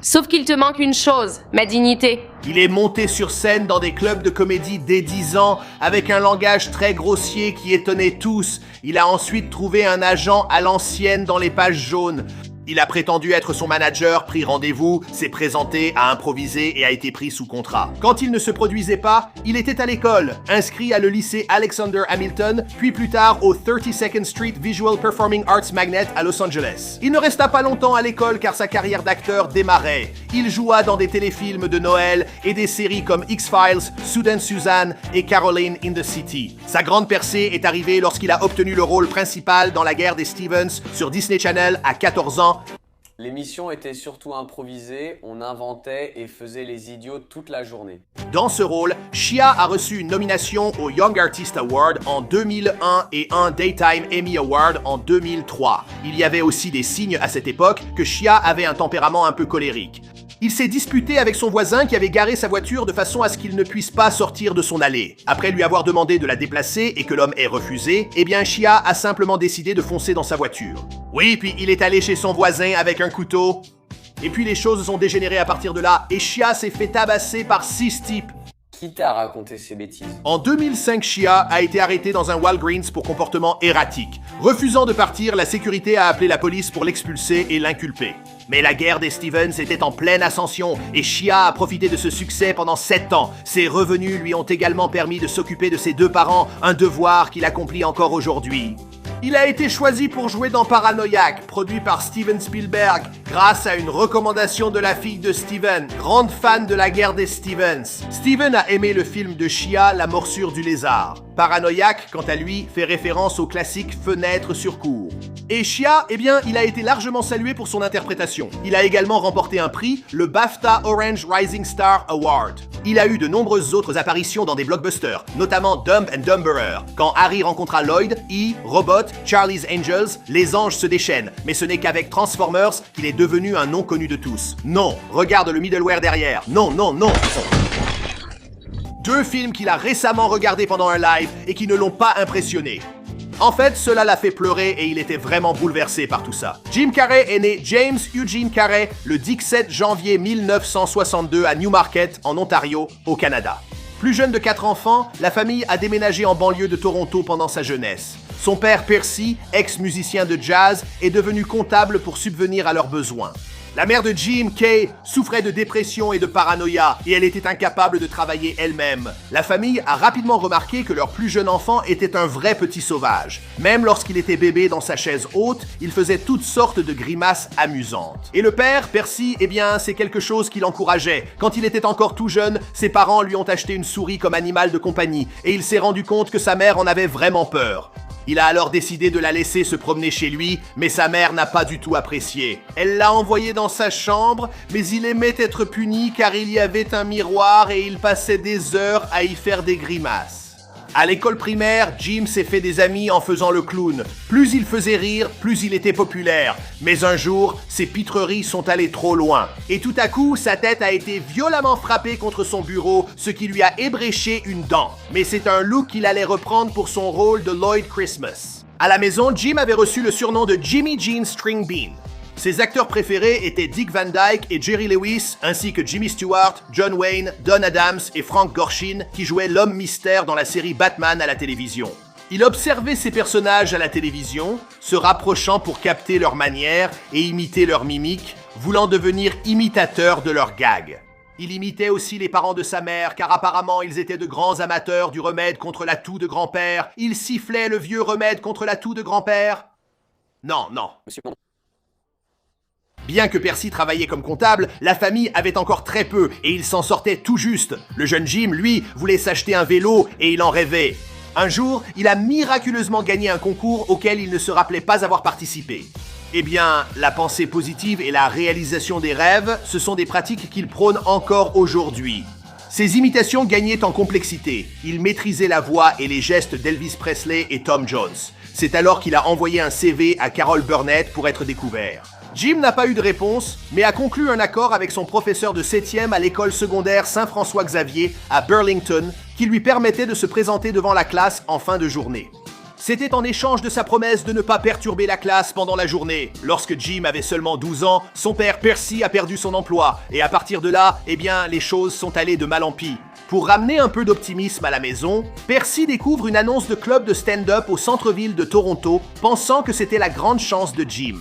Sauf qu'il te manque une chose, ma dignité. Il est monté sur scène dans des clubs de comédie dès 10 ans, avec un langage très grossier qui étonnait tous. Il a ensuite trouvé un agent à l'ancienne dans les pages jaunes. Il a prétendu être son manager, pris rendez-vous, s'est présenté, a improvisé et a été pris sous contrat. Quand il ne se produisait pas, il était à l'école, inscrit à le lycée Alexander Hamilton, puis plus tard au 32nd Street Visual Performing Arts Magnet à Los Angeles. Il ne resta pas longtemps à l'école car sa carrière d'acteur démarrait. Il joua dans des téléfilms de Noël et des séries comme X-Files, Sudan Suzanne et Caroline in the City. Sa grande percée est arrivée lorsqu'il a obtenu le rôle principal dans La Guerre des Stevens sur Disney Channel à 14 ans. L'émission était surtout improvisée, on inventait et faisait les idiots toute la journée. Dans ce rôle, Shia a reçu une nomination au Young Artist Award en 2001 et un Daytime Emmy Award en 2003. Il y avait aussi des signes à cette époque que Shia avait un tempérament un peu colérique. Il s'est disputé avec son voisin qui avait garé sa voiture de façon à ce qu'il ne puisse pas sortir de son allée. Après lui avoir demandé de la déplacer et que l'homme ait refusé, eh bien Shia a simplement décidé de foncer dans sa voiture. Oui, puis il est allé chez son voisin avec un couteau. Et puis les choses ont dégénéré à partir de là et Shia s'est fait tabasser par 6 types. Qui t'a raconté ces bêtises? En 2005, Shia a été arrêté dans un Walgreens pour comportement erratique. Refusant de partir, la sécurité a appelé la police pour l'expulser et l'inculper. Mais la guerre des Stevens était en pleine ascension et Shia a profité de ce succès pendant 7 ans. Ses revenus lui ont également permis de s'occuper de ses 2 parents, un devoir qu'il accomplit encore aujourd'hui. Il a été choisi pour jouer dans Paranoiac, produit par Steven Spielberg, grâce à une recommandation de la fille de Steven, grande fan de la guerre des Stevens. Steven a aimé le film de Shia, La morsure du lézard. Paranoiac, quant à lui, fait référence au classique Fenêtre sur cour. Et Shia, eh bien, il a été largement salué pour son interprétation. Il a également remporté un prix, le BAFTA Orange Rising Star Award. Il a eu de nombreuses autres apparitions dans des blockbusters, notamment Dumb and Dumberer, quand Harry rencontra Lloyd, E, Robot, Charlie's Angels, les anges se déchaînent, mais ce n'est qu'avec Transformers qu'il est devenu un nom connu de tous. Non, regarde le middleware derrière. Non, non, non. 2 films qu'il a récemment regardés pendant un live et qui ne l'ont pas impressionné. En fait, cela l'a fait pleurer et il était vraiment bouleversé par tout ça. Jim Carrey est né James Eugene Carrey le 17 janvier 1962 à Newmarket, en Ontario, au Canada. Plus jeune de 4 enfants, la famille a déménagé en banlieue de Toronto pendant sa jeunesse. Son père Percy, ex-musicien de jazz, est devenu comptable pour subvenir à leurs besoins. La mère de Jim, Kay, souffrait de dépression et de paranoïa et elle était incapable de travailler elle-même. La famille a rapidement remarqué que leur plus jeune enfant était un vrai petit sauvage. Même lorsqu'il était bébé dans sa chaise haute, il faisait toutes sortes de grimaces amusantes. Et le père, Percy, eh bien, c'est quelque chose qui l'encourageait. Quand il était encore tout jeune, ses parents lui ont acheté une souris comme animal de compagnie et il s'est rendu compte que sa mère en avait vraiment peur. Il a alors décidé de la laisser se promener chez lui, mais sa mère n'a pas du tout apprécié. Elle l'a envoyé dans sa chambre, mais il aimait être puni car il y avait un miroir et il passait des heures à y faire des grimaces. À l'école primaire, Jim s'est fait des amis en faisant le clown. Plus il faisait rire, plus il était populaire. Mais un jour, ses pitreries sont allées trop loin. Et tout à coup, sa tête a été violemment frappée contre son bureau, ce qui lui a ébréché une dent. Mais c'est un look qu'il allait reprendre pour son rôle de Lloyd Christmas. À la maison, Jim avait reçu le surnom de Jimmy Jean String Bean. Ses acteurs préférés étaient Dick Van Dyke et Jerry Lewis, ainsi que Jimmy Stewart, John Wayne, Don Adams et Frank Gorshin, qui jouaient l'homme mystère dans la série Batman à la télévision. Il observait ces personnages à la télévision, se rapprochant pour capter leurs manières et imiter leurs mimiques, voulant devenir imitateur de leurs gags. Il imitait aussi les parents de sa mère, car apparemment ils étaient de grands amateurs du remède contre la toux de grand-père. Il sifflait le vieux remède contre la toux de grand-père. Non, non. Monsieur Bond. Bien que Percy travaillait comme comptable, la famille avait encore très peu et il s'en sortait tout juste. Le jeune Jim, lui, voulait s'acheter un vélo et il en rêvait. Un jour, il a miraculeusement gagné un concours auquel il ne se rappelait pas avoir participé. Eh bien, la pensée positive et la réalisation des rêves, ce sont des pratiques qu'il prône encore aujourd'hui. Ses imitations gagnaient en complexité. Il maîtrisait la voix et les gestes d'Elvis Presley et Tom Jones. C'est alors qu'il a envoyé un CV à Carol Burnett pour être découvert. Jim n'a pas eu de réponse, mais a conclu un accord avec son professeur de 7e à l'école secondaire Saint-François-Xavier à Burlington, qui lui permettait de se présenter devant la classe en fin de journée. C'était en échange de sa promesse de ne pas perturber la classe pendant la journée. Lorsque Jim avait seulement 12 ans, son père Percy a perdu son emploi, et à partir de là, eh bien, les choses sont allées de mal en pis. Pour ramener un peu d'optimisme à la maison, Percy découvre une annonce de club de stand-up au centre-ville de Toronto, pensant que c'était la grande chance de Jim.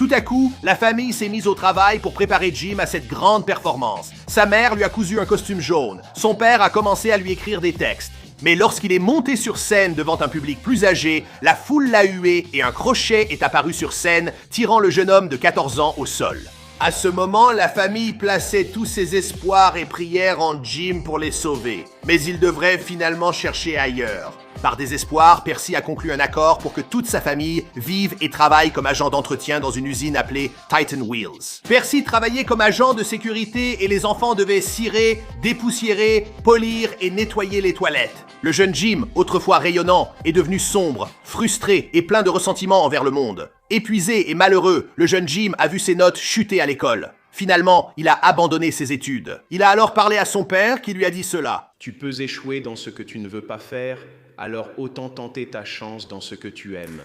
Tout à coup, la famille s'est mise au travail pour préparer Jim à cette grande performance. Sa mère lui a cousu un costume jaune. Son père a commencé à lui écrire des textes. Mais lorsqu'il est monté sur scène devant un public plus âgé, la foule l'a hué et un crochet est apparu sur scène, tirant le jeune homme de 14 ans au sol. À ce moment, la famille plaçait tous ses espoirs et prières en Jim pour les sauver. Mais il devrait finalement chercher ailleurs. Par désespoir, Percy a conclu un accord pour que toute sa famille vive et travaille comme agent d'entretien dans une usine appelée Titan Wheels. Percy travaillait comme agent de sécurité et les enfants devaient cirer, dépoussiérer, polir et nettoyer les toilettes. Le jeune Jim, autrefois rayonnant, est devenu sombre, frustré et plein de ressentiment envers le monde. Épuisé et malheureux, le jeune Jim a vu ses notes chuter à l'école. Finalement, il a abandonné ses études. Il a alors parlé à son père qui lui a dit cela. Tu peux échouer dans ce que tu ne veux pas faire, alors autant tenter ta chance dans ce que tu aimes.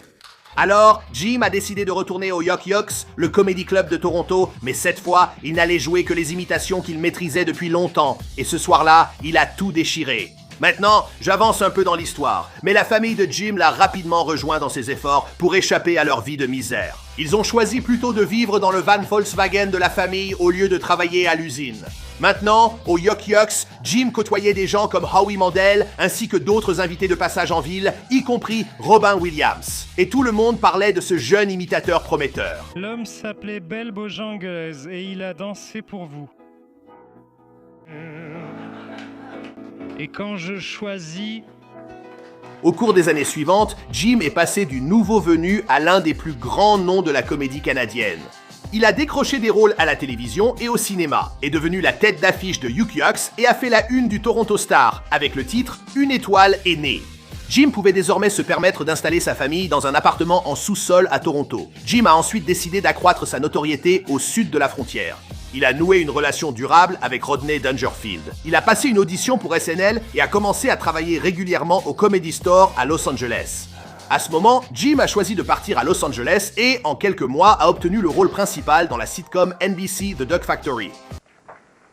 Alors, Jim a décidé de retourner au Yuk Yuk's, le comedy club de Toronto, mais cette fois, il n'allait jouer que les imitations qu'il maîtrisait depuis longtemps. Et ce soir-là, il a tout déchiré. Maintenant, j'avance un peu dans l'histoire, mais la famille de Jim l'a rapidement rejoint dans ses efforts pour échapper à leur vie de misère. Ils ont choisi plutôt de vivre dans le van Volkswagen de la famille au lieu de travailler à l'usine. Maintenant, au Yuk Yuk's, Jim côtoyait des gens comme Howie Mandel ainsi que d'autres invités de passage en ville, y compris Robin Williams. Et tout le monde parlait de ce jeune imitateur prometteur. L'homme s'appelait Belle Bojangles et il a dansé pour vous. Et quand je choisis... Au cours des années suivantes, Jim est passé du nouveau venu à l'un des plus grands noms de la comédie canadienne. Il a décroché des rôles à la télévision et au cinéma, est devenu la tête d'affiche de Yuk Yuk's et a fait la une du Toronto Star avec le titre « Une étoile est née ». Jim pouvait désormais se permettre d'installer sa famille dans un appartement en sous-sol à Toronto. Jim a ensuite décidé d'accroître sa notoriété au sud de la frontière. Il a noué une relation durable avec Rodney Dangerfield. Il a passé une audition pour SNL et a commencé à travailler régulièrement au Comedy Store à Los Angeles. À ce moment, Jim a choisi de partir à Los Angeles et, en quelques mois, a obtenu le rôle principal dans la sitcom NBC The Duck Factory.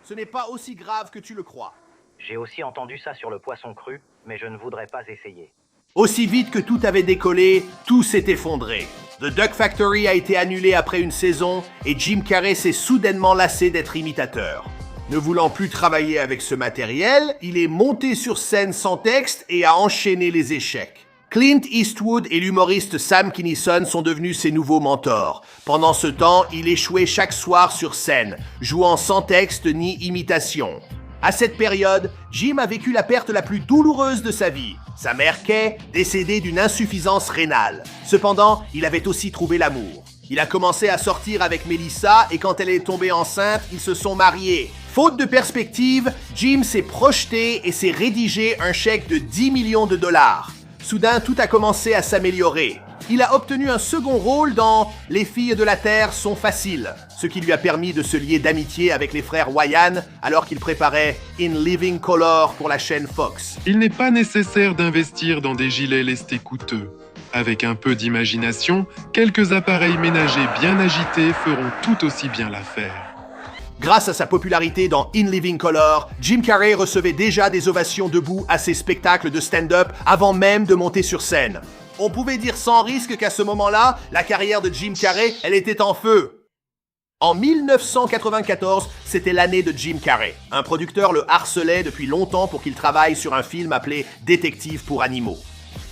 Ce n'est pas aussi grave que tu le crois. J'ai aussi entendu ça sur le poisson cru, mais je ne voudrais pas essayer. Aussi vite que tout avait décollé, tout s'est effondré. The Duck Factory a été annulé après une saison et Jim Carrey s'est soudainement lassé d'être imitateur. Ne voulant plus travailler avec ce matériel, il est monté sur scène sans texte et a enchaîné les échecs. Clint Eastwood et l'humoriste Sam Kinison sont devenus ses nouveaux mentors. Pendant ce temps, il échouait chaque soir sur scène, jouant sans texte ni imitation. À cette période, Jim a vécu la perte la plus douloureuse de sa vie. Sa mère Kay, décédée d'une insuffisance rénale. Cependant, il avait aussi trouvé l'amour. Il a commencé à sortir avec Melissa et quand elle est tombée enceinte, ils se sont mariés. Faute de perspective, Jim s'est projeté et s'est rédigé un chèque de 10 millions de dollars. Soudain, tout a commencé à s'améliorer. Il a obtenu un second rôle dans « Les filles de la Terre sont faciles », ce qui lui a permis de se lier d'amitié avec les frères Wyan alors qu'il préparait « In Living Color » pour la chaîne Fox. Il n'est pas nécessaire d'investir dans des gilets lestés coûteux. Avec un peu d'imagination, quelques appareils ménagers bien agités feront tout aussi bien l'affaire. Grâce à sa popularité dans In Living Color, Jim Carrey recevait déjà des ovations debout à ses spectacles de stand-up avant même de monter sur scène. On pouvait dire sans risque qu'à ce moment-là, la carrière de Jim Carrey, elle était en feu. En 1994, c'était l'année de Jim Carrey. Un producteur le harcelait depuis longtemps pour qu'il travaille sur un film appelé « Détective pour animaux ».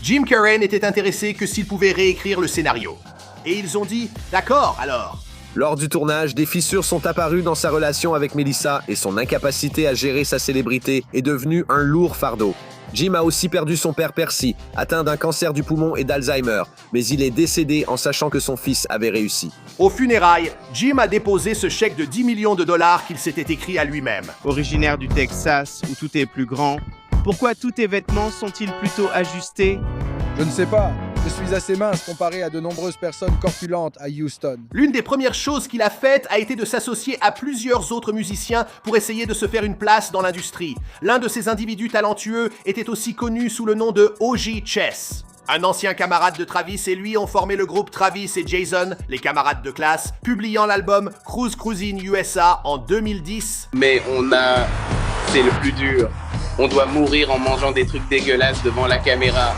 Jim Carrey n'était intéressé que s'il pouvait réécrire le scénario. Et ils ont dit « D'accord, alors ». Lors du tournage, des fissures sont apparues dans sa relation avec Melissa et son incapacité à gérer sa célébrité est devenue un lourd fardeau. Jim a aussi perdu son père Percy, atteint d'un cancer du poumon et d'Alzheimer, mais il est décédé en sachant que son fils avait réussi. Aux funérailles, Jim a déposé ce chèque de 10 millions de dollars qu'il s'était écrit à lui-même. Originaire du Texas, où tout est plus grand, pourquoi tous tes vêtements sont-ils plutôt ajustés? Je ne sais pas. Je suis assez mince comparé à de nombreuses personnes corpulentes à Houston. L'une des premières choses qu'il a faites a été de s'associer à plusieurs autres musiciens pour essayer de se faire une place dans l'industrie. L'un de ces individus talentueux était aussi connu sous le nom de O.J. Chess. Un ancien camarade de Travis et lui ont formé le groupe Travis et Jason, les camarades de classe, publiant l'album Cruise Cruisin' USA en 2010. Mais c'est le plus dur. On doit mourir en mangeant des trucs dégueulasses devant la caméra.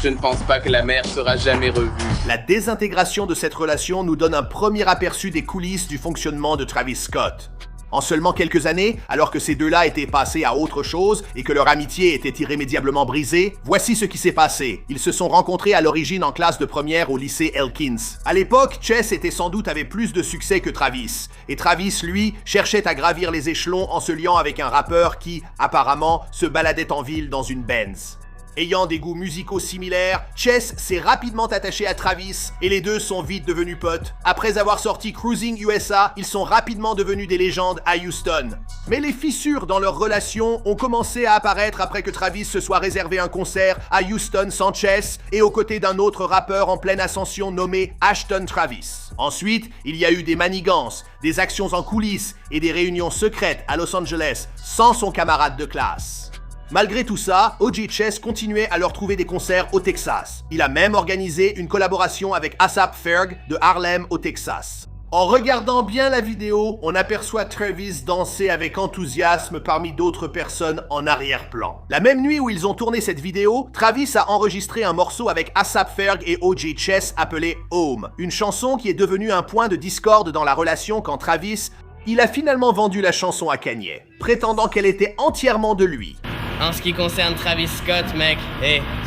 Je ne pense pas que la mer sera jamais revue. La désintégration de cette relation nous donne un premier aperçu des coulisses du fonctionnement de Travis Scott. En seulement quelques années, alors que ces deux-là étaient passés à autre chose et que leur amitié était irrémédiablement brisée, voici ce qui s'est passé. Ils se sont rencontrés à l'origine en classe de première au lycée Elkins. À l'époque, Chess était sans doute avec plus de succès que Travis. Et Travis, lui, cherchait à gravir les échelons en se liant avec un rappeur qui, apparemment, se baladait en ville dans une Benz. Ayant des goûts musicaux similaires, Chess s'est rapidement attaché à Travis et les deux sont vite devenus potes. Après avoir sorti Cruising USA, ils sont rapidement devenus des légendes à Houston. Mais les fissures dans leur relation ont commencé à apparaître après que Travis se soit réservé un concert à Houston sans Chess et aux côtés d'un autre rappeur en pleine ascension nommé Ashton Travis. Ensuite, il y a eu des manigances, des actions en coulisses et des réunions secrètes à Los Angeles sans son camarade de classe. Malgré tout ça, O.J. Chess continuait à leur trouver des concerts au Texas. Il a même organisé une collaboration avec ASAP Ferg de Harlem au Texas. En regardant bien la vidéo, on aperçoit Travis danser avec enthousiasme parmi d'autres personnes en arrière-plan. La même nuit où ils ont tourné cette vidéo, Travis a enregistré un morceau avec ASAP Ferg et O.J. Chess appelé Home, une chanson qui est devenue un point de discorde dans la relation quand Travis, il a finalement vendu la chanson à Kanye, prétendant qu'elle était entièrement de lui. En ce qui concerne Travis Scott, mec,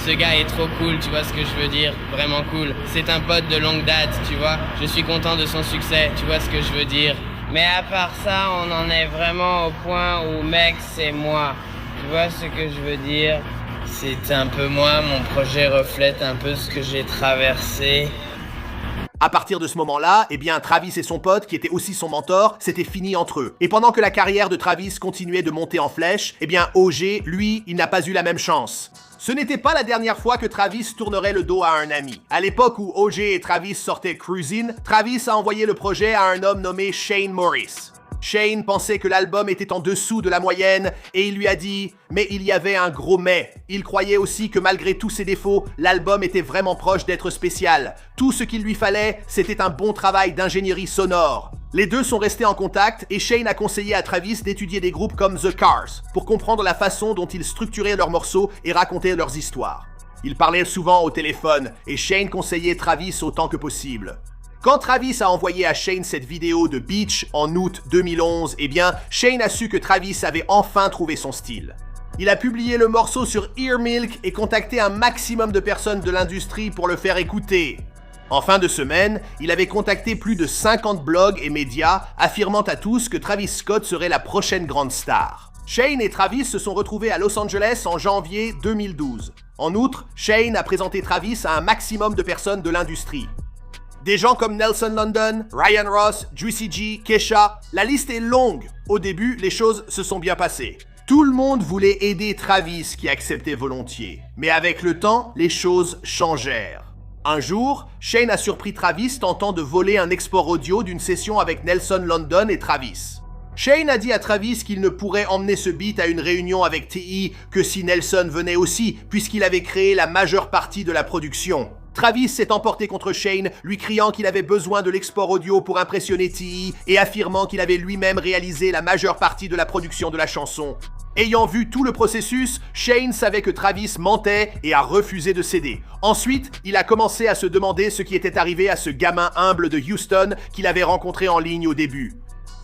ce gars est trop cool, tu vois ce que je veux dire? Vraiment cool. C'est un pote de longue date, tu vois. Je suis content de son succès, tu vois ce que je veux dire? Mais à part ça, on en est vraiment au point où, mec, c'est moi. Tu vois ce que je veux dire? C'est un peu moi, mon projet reflète un peu ce que j'ai traversé. À partir de ce moment-là, Travis et son pote, qui était aussi son mentor, c'était fini entre eux. Et pendant que la carrière de Travis continuait de monter en flèche, OG, lui, il n'a pas eu la même chance. Ce n'était pas la dernière fois que Travis tournerait le dos à un ami. À l'époque où OG et Travis sortaient Cruisin', Travis a envoyé le projet à un homme nommé Shane Morris. Shane pensait que l'album était en dessous de la moyenne et il lui a dit « Mais il y avait un gros mais ». Il croyait aussi que malgré tous ses défauts, l'album était vraiment proche d'être spécial. Tout ce qu'il lui fallait, c'était un bon travail d'ingénierie sonore. Les deux sont restés en contact et Shane a conseillé à Travis d'étudier des groupes comme The Cars pour comprendre la façon dont ils structuraient leurs morceaux et racontaient leurs histoires. Ils parlaient souvent au téléphone et Shane conseillait Travis autant que possible. Quand Travis a envoyé à Shane cette vidéo de Beach en août 2011, Shane a su que Travis avait enfin trouvé son style. Il a publié le morceau sur Ear Milk et contacté un maximum de personnes de l'industrie pour le faire écouter. En fin de semaine, il avait contacté plus de 50 blogs et médias, affirmant à tous que Travis Scott serait la prochaine grande star. Shane et Travis se sont retrouvés à Los Angeles en janvier 2012. En outre, Shane a présenté Travis à un maximum de personnes de l'industrie. Des gens comme Nelson London, Ryan Ross, Juicy J, Kesha, la liste est longue. Au début, les choses se sont bien passées. Tout le monde voulait aider Travis qui acceptait volontiers. Mais avec le temps, les choses changèrent. Un jour, Shane a surpris Travis tentant de voler un export audio d'une session avec Nelson London et Travis. Shane a dit à Travis qu'il ne pourrait emmener ce beat à une réunion avec T.I. que si Nelson venait aussi, puisqu'il avait créé la majeure partie de la production. Travis s'est emporté contre Shane, lui criant qu'il avait besoin de l'export audio pour impressionner T.I. et affirmant qu'il avait lui-même réalisé la majeure partie de la production de la chanson. Ayant vu tout le processus, Shane savait que Travis mentait et a refusé de céder. Ensuite, il a commencé à se demander ce qui était arrivé à ce gamin humble de Houston qu'il avait rencontré en ligne au début.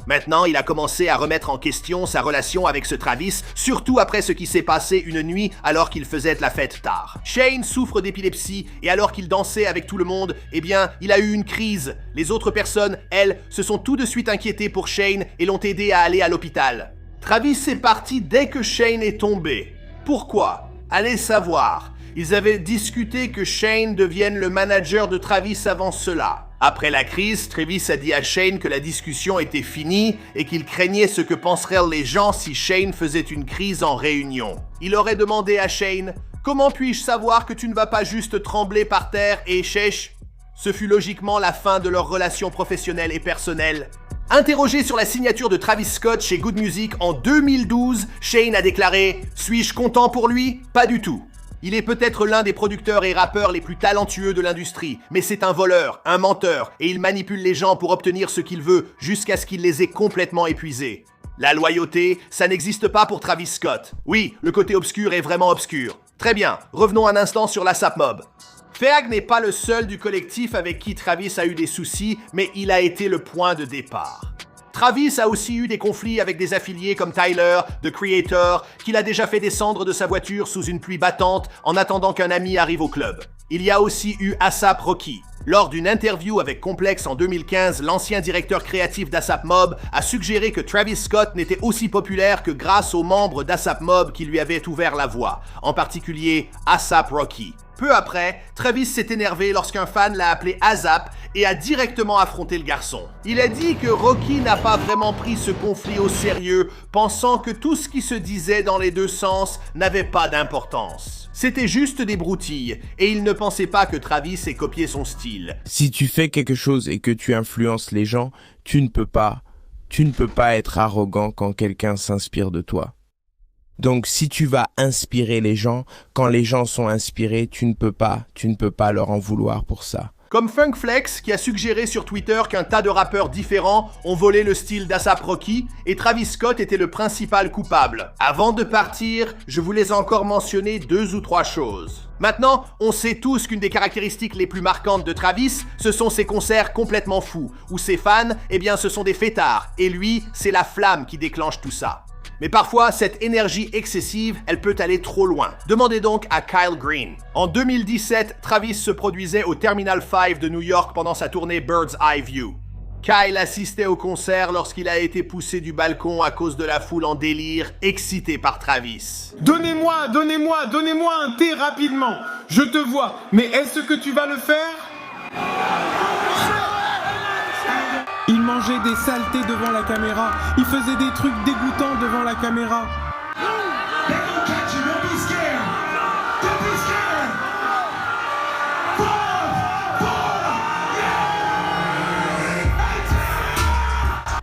Maintenant, il a commencé à remettre en question sa relation avec ce Travis, surtout après ce qui s'est passé une nuit alors qu'il faisait de la fête tard. Shane souffre d'épilepsie et alors qu'il dansait avec tout le monde, il a eu une crise. Les autres personnes, elles, se sont tout de suite inquiétées pour Shane et l'ont aidé à aller à l'hôpital. Travis est parti dès que Shane est tombé. Pourquoi? Allez savoir. Ils avaient discuté que Shane devienne le manager de Travis avant cela. Après la crise, Travis a dit à Shane que la discussion était finie et qu'il craignait ce que penseraient les gens si Shane faisait une crise en réunion. Il aurait demandé à Shane « Comment puis-je savoir que tu ne vas pas juste trembler par terre et chèche ?» Ce fut logiquement la fin de leur relation professionnelle et personnelle. Interrogé sur la signature de Travis Scott chez Good Music en 2012, Shane a déclaré « Suis-je content pour lui? Pas du tout. Il est peut-être l'un des producteurs et rappeurs les plus talentueux de l'industrie, mais c'est un voleur, un menteur, et il manipule les gens pour obtenir ce qu'il veut jusqu'à ce qu'il les ait complètement épuisés. La loyauté, ça n'existe pas pour Travis Scott. Oui, le côté obscur est vraiment obscur. Très bien, revenons un instant sur l'ASAP Mob. Ferg n'est pas le seul du collectif avec qui Travis a eu des soucis, mais il a été le point de départ. Travis a aussi eu des conflits avec des affiliés comme Tyler, The Creator, qu'il a déjà fait descendre de sa voiture sous une pluie battante en attendant qu'un ami arrive au club. Il y a aussi eu A$AP Rocky. Lors d'une interview avec Complex en 2015, l'ancien directeur créatif d'ASAP Mob a suggéré que Travis Scott n'était aussi populaire que grâce aux membres d'ASAP Mob qui lui avaient ouvert la voie, en particulier A$AP Rocky. Peu après, Travis s'est énervé lorsqu'un fan l'a appelé A$AP et a directement affronté le garçon. Il a dit que Rocky n'a pas vraiment pris ce conflit au sérieux, pensant que tout ce qui se disait dans les deux sens n'avait pas d'importance. C'était juste des broutilles, et il ne pensait pas que Travis ait copié son style. Si tu fais quelque chose et que tu influences les gens, tu ne peux pas être arrogant quand quelqu'un s'inspire de toi. Donc si tu vas inspirer les gens, quand les gens sont inspirés, tu ne peux pas leur en vouloir pour ça. Comme Funkflex qui a suggéré sur Twitter qu'un tas de rappeurs différents ont volé le style d'A$AP Rocky et Travis Scott était le principal coupable. Avant de partir, je voulais encore mentionner 2 ou 3 choses. Maintenant, on sait tous qu'une des caractéristiques les plus marquantes de Travis, ce sont ses concerts complètement fous, où ses fans, ce sont des fêtards, et lui, c'est la flamme qui déclenche tout ça. Mais parfois, cette énergie excessive, elle peut aller trop loin. Demandez donc à Kyle Green. En 2017, Travis se produisait au Terminal 5 de New York pendant sa tournée Bird's Eye View. Kyle assistait au concert lorsqu'il a été poussé du balcon à cause de la foule en délire, excité par Travis. Donnez-moi un thé rapidement. Je te vois, mais est-ce que tu vas le faire ? Il mangeait des saletés devant la caméra. Il faisait des trucs dégoûtants devant la caméra.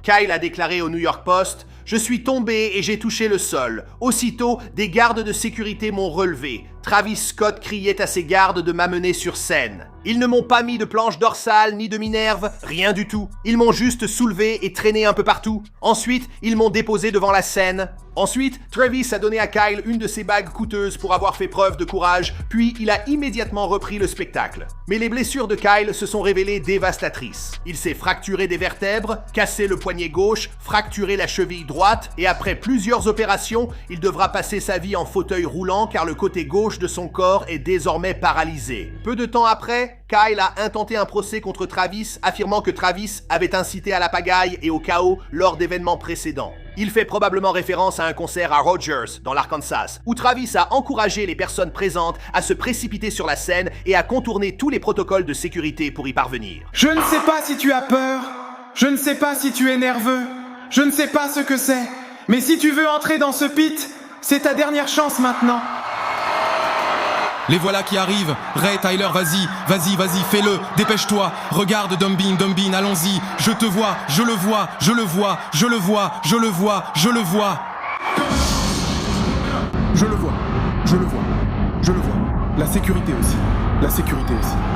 Kyle a déclaré au New York Post « Je suis tombé et j'ai touché le sol. Aussitôt, des gardes de sécurité m'ont relevé. Travis Scott criait à ses gardes de m'amener sur scène. Ils ne m'ont pas mis de planche dorsale ni de minerve, rien du tout. Ils m'ont juste soulevé et traîné un peu partout. Ensuite, ils m'ont déposé devant la scène. Ensuite, Travis a donné à Kyle une de ses bagues coûteuses pour avoir fait preuve de courage, puis il a immédiatement repris le spectacle. Mais les blessures de Kyle se sont révélées dévastatrices. Il s'est fracturé des vertèbres, cassé le poignet gauche, fracturé la cheville droite, et après plusieurs opérations, il devra passer sa vie en fauteuil roulant car le côté gauche de son corps est désormais paralysé. Peu de temps après, Kyle a intenté un procès contre Travis, affirmant que Travis avait incité à la pagaille et au chaos lors d'événements précédents. Il fait probablement référence à un concert à Rogers, dans l'Arkansas, où Travis a encouragé les personnes présentes à se précipiter sur la scène et à contourner tous les protocoles de sécurité pour y parvenir. Je ne sais pas si tu as peur, je ne sais pas si tu es nerveux, je ne sais pas ce que c'est, mais si tu veux entrer dans ce pit, c'est ta dernière chance maintenant. Les voilà qui arrivent. Ray, Tyler, vas-y, fais-le, dépêche-toi. Regarde Dumbin, allons-y. Je te vois, je le vois. La sécurité aussi.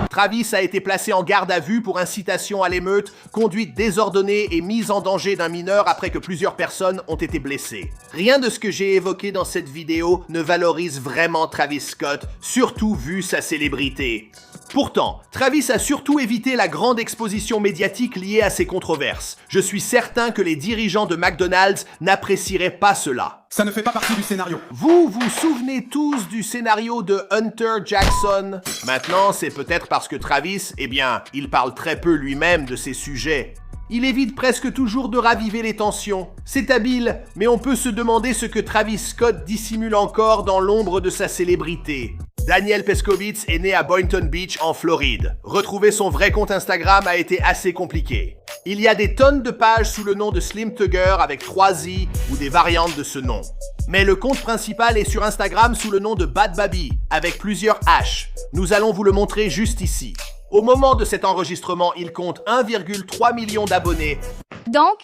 Travis a été placé en garde à vue pour incitation à l'émeute, conduite désordonnée et mise en danger d'un mineur après que plusieurs personnes ont été blessées. Rien de ce que j'ai évoqué dans cette vidéo ne valorise vraiment Travis Scott, surtout vu sa célébrité. Pourtant, Travis a surtout évité la grande exposition médiatique liée à ces controverses. Je suis certain que les dirigeants de McDonald's n'apprécieraient pas cela. Ça ne fait pas partie du scénario. Vous vous souvenez tous du scénario de Hunter Jackson? Maintenant, c'est peut-être parce que Travis, il parle très peu lui-même de ces sujets. Il évite presque toujours de raviver les tensions. C'est habile, mais on peut se demander ce que Travis Scott dissimule encore dans l'ombre de sa célébrité. Daniel Pescovitz est né à Boynton Beach, en Floride. Retrouver son vrai compte Instagram a été assez compliqué. Il y a des tonnes de pages sous le nom de Slim Tugger avec 3 i ou des variantes de ce nom. Mais le compte principal est sur Instagram sous le nom de Bad Baby, avec plusieurs H. Nous allons vous le montrer juste ici. Au moment de cet enregistrement, il compte 1,3 million d'abonnés. Donc,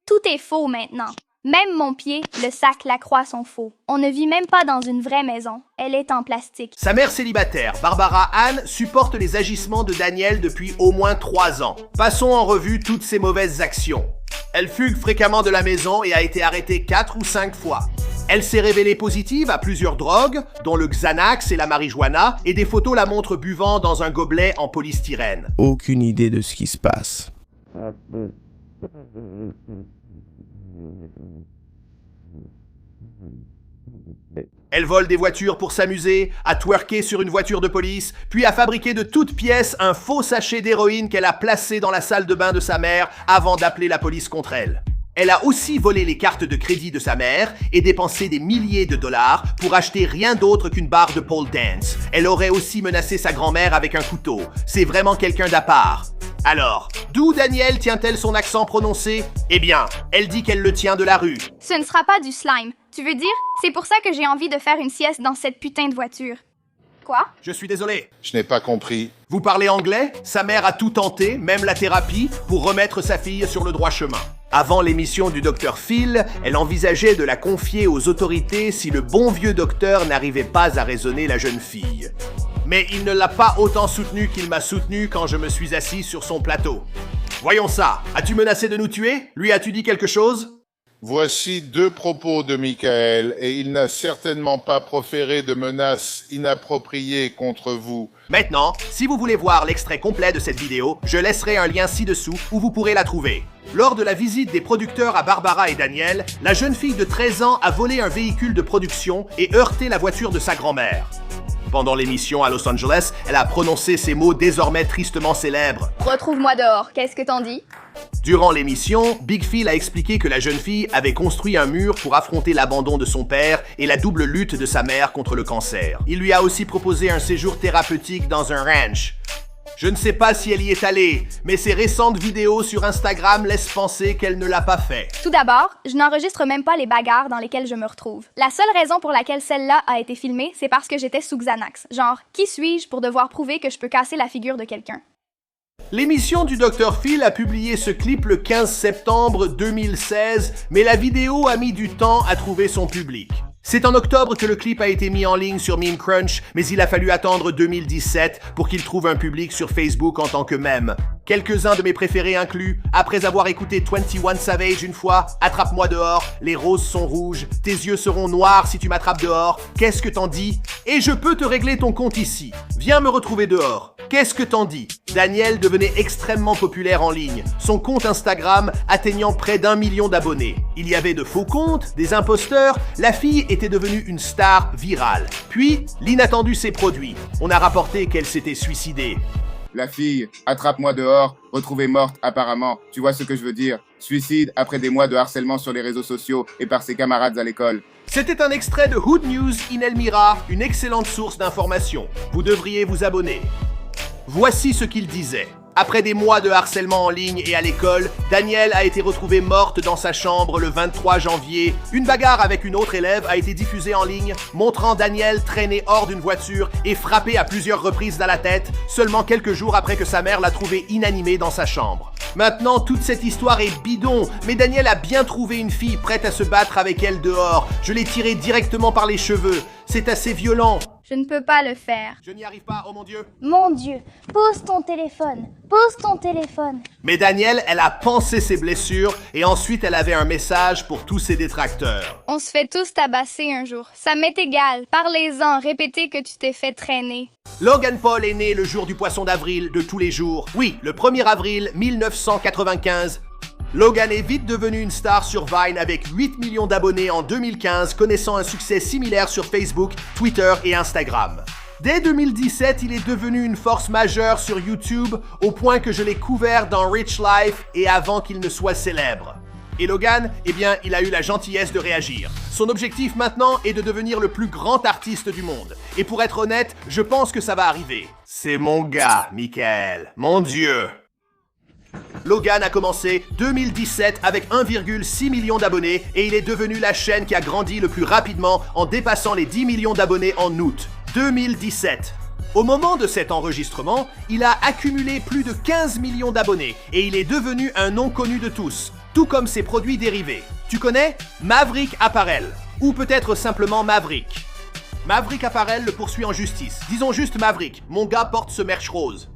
tout est faux maintenant. Même mon pied, le sac, la croix sont faux. On ne vit même pas dans une vraie maison. Elle est en plastique. Sa mère célibataire, Barbara Ann, supporte les agissements de Daniel depuis au moins 3 ans. Passons en revue toutes ses mauvaises actions. Elle fugue fréquemment de la maison et a été arrêtée 4 ou 5 fois. Elle s'est révélée positive à plusieurs drogues, dont le Xanax et la marijuana, et des photos la montrent buvant dans un gobelet en polystyrène. Aucune idée de ce qui se passe. Elle vole des voitures pour s'amuser, à twerker sur une voiture de police, puis à fabriquer de toutes pièces un faux sachet d'héroïne qu'elle a placé dans la salle de bain de sa mère avant d'appeler la police contre elle. Elle a aussi volé les cartes de crédit de sa mère et dépensé des milliers de dollars pour acheter rien d'autre qu'une barre de pole dance. Elle aurait aussi menacé sa grand-mère avec un couteau. C'est vraiment quelqu'un d'à part. Alors, d'où Danielle tient-elle son accent prononcé? Eh bien, elle dit qu'elle le tient de la rue. Ce ne sera pas du slime. Tu veux dire? C'est pour ça que j'ai envie de faire une sieste dans cette putain de voiture. Quoi? Je suis désolé. Je n'ai pas compris. Vous parlez anglais? Sa mère a tout tenté, même la thérapie, pour remettre sa fille sur le droit chemin. Avant l'émission du Dr Phil, elle envisageait de la confier aux autorités si le bon vieux docteur n'arrivait pas à raisonner la jeune fille. Mais il ne l'a pas autant soutenue qu'il m'a soutenu quand je me suis assis sur son plateau. Voyons ça. As-tu menacé de nous tuer? Lui as-tu dit quelque chose? Voici 2 propos de Michael, et il n'a certainement pas proféré de menaces inappropriées contre vous. Maintenant, si vous voulez voir l'extrait complet de cette vidéo, je laisserai un lien ci-dessous où vous pourrez la trouver. Lors de la visite des producteurs à Barbara et Daniel, la jeune fille de 13 ans a volé un véhicule de production et heurté la voiture de sa grand-mère. Pendant l'émission à Los Angeles, elle a prononcé ces mots désormais tristement célèbres. Retrouve-moi dehors, qu'est-ce que t'en dis? Durant l'émission, Big Phil a expliqué que la jeune fille avait construit un mur pour affronter l'abandon de son père et la double lutte de sa mère contre le cancer. Il lui a aussi proposé un séjour thérapeutique dans un ranch. Je ne sais pas si elle y est allée, mais ses récentes vidéos sur Instagram laissent penser qu'elle ne l'a pas fait. Tout d'abord, je n'enregistre même pas les bagarres dans lesquelles je me retrouve. La seule raison pour laquelle celle-là a été filmée, c'est parce que j'étais sous Xanax. Genre, qui suis-je pour devoir prouver que je peux casser la figure de quelqu'un? L'émission du Dr Phil a publié ce clip le 15 septembre 2016, mais la vidéo a mis du temps à trouver son public. C'est en octobre que le clip a été mis en ligne sur Meme Crunch, mais il a fallu attendre 2017 pour qu'il trouve un public sur Facebook en tant que mème. Quelques-uns de mes préférés incluent, après avoir écouté 21 Savage une fois, Attrape-moi dehors, Les roses sont rouges, Tes yeux seront noirs si tu m'attrapes dehors, Qu'est-ce que t'en dis? Et je peux te régler ton compte ici. Viens me retrouver dehors. Qu'est-ce que t'en dis? Daniel devenait extrêmement populaire en ligne, son compte Instagram atteignant près d'1 million d'abonnés. Il y avait de faux comptes, des imposteurs, la fille était devenue une star virale. Puis, l'inattendu s'est produit. On a rapporté qu'elle s'était suicidée. La fille, Attrape-moi dehors, retrouvée morte apparemment. Tu vois ce que je veux dire? Suicide après des mois de harcèlement sur les réseaux sociaux et par ses camarades à l'école. C'était un extrait de Hood News in Elmira, une excellente source d'information. Vous devriez vous abonner. Voici ce qu'il disait. Après des mois de harcèlement en ligne et à l'école, Danielle a été retrouvée morte dans sa chambre le 23 janvier. Une bagarre avec une autre élève a été diffusée en ligne, montrant Danielle traînée hors d'une voiture et frappée à plusieurs reprises dans la tête, seulement quelques jours après que sa mère l'a trouvée inanimée dans sa chambre. Maintenant, toute cette histoire est bidon, mais Danielle a bien trouvé une fille prête à se battre avec elle dehors. Je l'ai tirée directement par les cheveux. C'est assez violent. Je ne peux pas le faire. Je n'y arrive pas, oh mon Dieu. Mon Dieu, pose ton téléphone. Pose ton téléphone. Mais Danielle, elle a pansé ses blessures et ensuite elle avait un message pour tous ses détracteurs. On se fait tous tabasser un jour. Ça m'est égal. Parlez-en, répétez que tu t'es fait traîner. Logan Paul est né le jour du poisson d'avril de tous les jours. Oui, le 1er avril 1995. Logan est vite devenu une star sur Vine avec 8 millions d'abonnés en 2015, connaissant un succès similaire sur Facebook, Twitter et Instagram. Dès 2017, il est devenu une force majeure sur YouTube, au point que je l'ai couvert dans Rich Life et avant qu'il ne soit célèbre. Et Logan, eh bien, il a eu la gentillesse de réagir. Son objectif maintenant est de devenir le plus grand artiste du monde. Et pour être honnête, je pense que ça va arriver. C'est mon gars, Michael. Mon Dieu. Logan a commencé 2017 avec 1,6 million d'abonnés et il est devenu la chaîne qui a grandi le plus rapidement en dépassant les 10 millions d'abonnés en août 2017. Au moment de cet enregistrement, il a accumulé plus de 15 millions d'abonnés et il est devenu un nom connu de tous, tout comme ses produits dérivés. Tu connais? Maverick Apparel, ou peut-être simplement Maverick. Maverick Apparel le poursuit en justice. Disons juste Maverick, mon gars porte ce merch rose.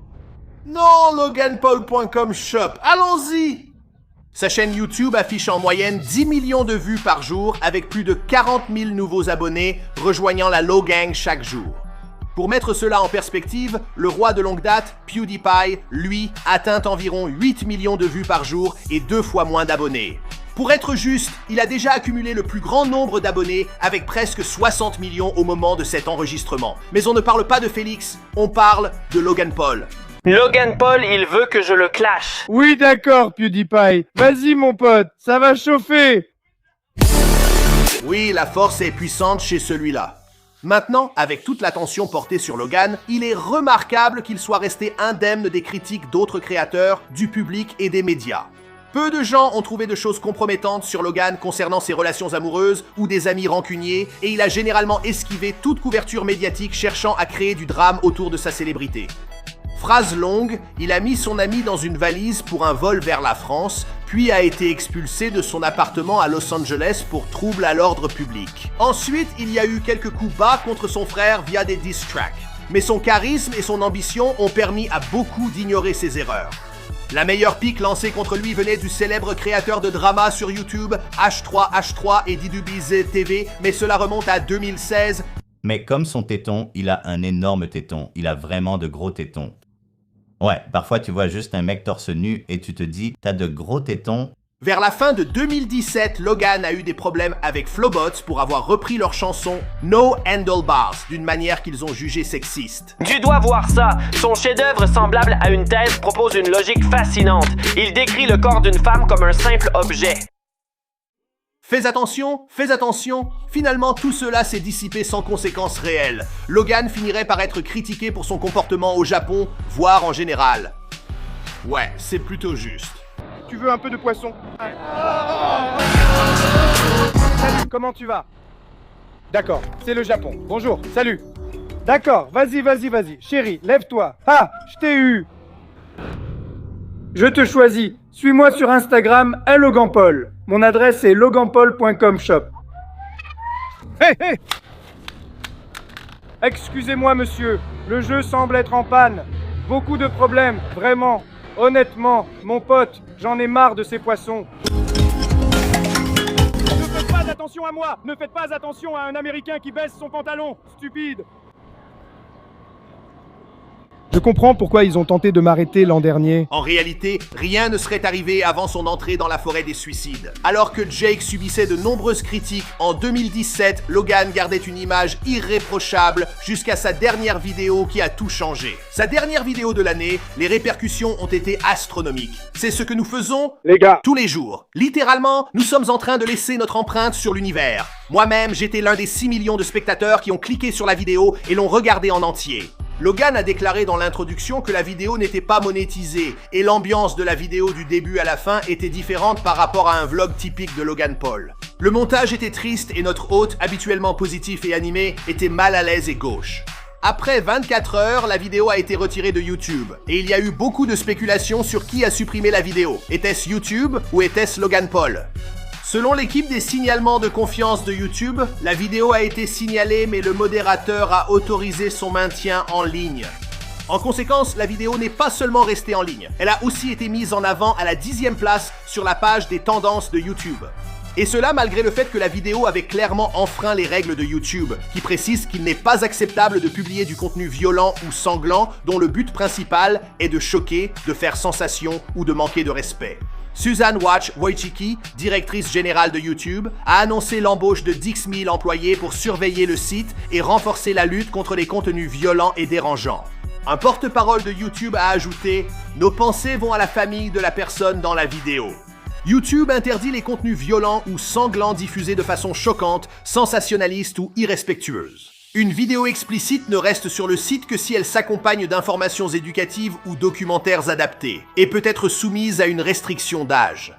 Non, LoganPaul.com shop, allons-y! Sa chaîne YouTube affiche en moyenne 10 millions de vues par jour avec plus de 40 000 nouveaux abonnés rejoignant la Logang chaque jour. Pour mettre cela en perspective, le roi de longue date, PewDiePie, lui, atteint environ 8 millions de vues par jour et 2 fois moins d'abonnés. Pour être juste, il a déjà accumulé le plus grand nombre d'abonnés avec presque 60 millions au moment de cet enregistrement. Mais on ne parle pas de Félix, on parle de Logan Paul. Logan Paul, il veut que je le clash. Oui, d'accord, PewDiePie. Vas-y, mon pote, ça va chauffer. Oui, la force est puissante chez celui-là. Maintenant, avec toute l'attention portée sur Logan, il est remarquable qu'il soit resté indemne des critiques d'autres créateurs, du public et des médias. Peu de gens ont trouvé de choses compromettantes sur Logan concernant ses relations amoureuses ou des amis rancuniers, et il a généralement esquivé toute couverture médiatique cherchant à créer du drame autour de sa célébrité. Phrase longue, il a mis son ami dans une valise pour un vol vers la France, puis a été expulsé de son appartement à Los Angeles pour trouble à l'ordre public. Ensuite, il y a eu quelques coups bas contre son frère via des diss tracks. Mais son charisme et son ambition ont permis à beaucoup d'ignorer ses erreurs. La meilleure pique lancée contre lui venait du célèbre créateur de drama sur YouTube, H3H3 et DDBZ TV, mais cela remonte à 2016. Mais comme son téton, il a un énorme téton. Il a vraiment de gros tétons. Ouais, parfois tu vois juste un mec torse nu et tu te dis, t'as de gros tétons. Vers la fin de 2017, Logan a eu des problèmes avec Flobots pour avoir repris leur chanson No Handlebars d'une manière qu'ils ont jugée sexiste. Tu dois voir ça. Son chef-d'œuvre semblable à une thèse propose une logique fascinante. Il décrit le corps d'une femme comme un simple objet. Fais attention, finalement tout cela s'est dissipé sans conséquences réelles. Logan finirait par être critiqué pour son comportement au Japon, voire en général. Ouais, c'est plutôt juste. Tu veux un peu de poisson? Salut, comment tu vas? D'accord, c'est le Japon. Bonjour, salut. D'accord, vas-y. Chérie, lève-toi. Ah, je t'ai eu. Je te choisis. Suis-moi sur Instagram, Logan Paul. Mon adresse est loganpaul.com shop. Hey! Excusez-moi, monsieur. Le jeu semble être en panne. Beaucoup de problèmes, vraiment. Honnêtement, mon pote, j'en ai marre de ces poissons. Ne faites pas attention à moi! Ne faites pas attention à un Américain qui baisse son pantalon, stupide! Je comprends pourquoi ils ont tenté de m'arrêter l'an dernier. En réalité, rien ne serait arrivé avant son entrée dans la forêt des suicides. Alors que Jake subissait de nombreuses critiques, en 2017, Logan gardait une image irréprochable jusqu'à sa dernière vidéo qui a tout changé. Sa dernière vidéo de l'année, les répercussions ont été astronomiques. C'est ce que nous faisons, les gars, tous les jours. Littéralement, nous sommes en train de laisser notre empreinte sur l'univers. Moi-même, j'étais l'un des 6 millions de spectateurs qui ont cliqué sur la vidéo et l'ont regardée en entier. Logan a déclaré dans l'introduction que la vidéo n'était pas monétisée et l'ambiance de la vidéo du début à la fin était différente par rapport à un vlog typique de Logan Paul. Le montage était triste et notre hôte, habituellement positif et animé, était mal à l'aise et gauche. Après 24 heures, la vidéo a été retirée de YouTube et il y a eu beaucoup de spéculations sur qui a supprimé la vidéo. Était-ce YouTube ou était-ce Logan Paul? Selon l'équipe des signalements de confiance de YouTube, la vidéo a été signalée mais le modérateur a autorisé son maintien en ligne. En conséquence, la vidéo n'est pas seulement restée en ligne, elle a aussi été mise en avant à la 10e place sur la page des tendances de YouTube. Et cela malgré le fait que la vidéo avait clairement enfreint les règles de YouTube, qui précisent qu'il n'est pas acceptable de publier du contenu violent ou sanglant dont le but principal est de choquer, de faire sensation ou de manquer de respect. Suzanne Watch Wojcicki, directrice générale de YouTube, a annoncé l'embauche de 10 000 employés pour surveiller le site et renforcer la lutte contre les contenus violents et dérangeants. Un porte-parole de YouTube a ajouté « Nos pensées vont à la famille de la personne dans la vidéo ». YouTube interdit les contenus violents ou sanglants diffusés de façon choquante, sensationnaliste ou irrespectueuse. Une vidéo explicite ne reste sur le site que si elle s'accompagne d'informations éducatives ou documentaires adaptés, et peut être soumise à une restriction d'âge.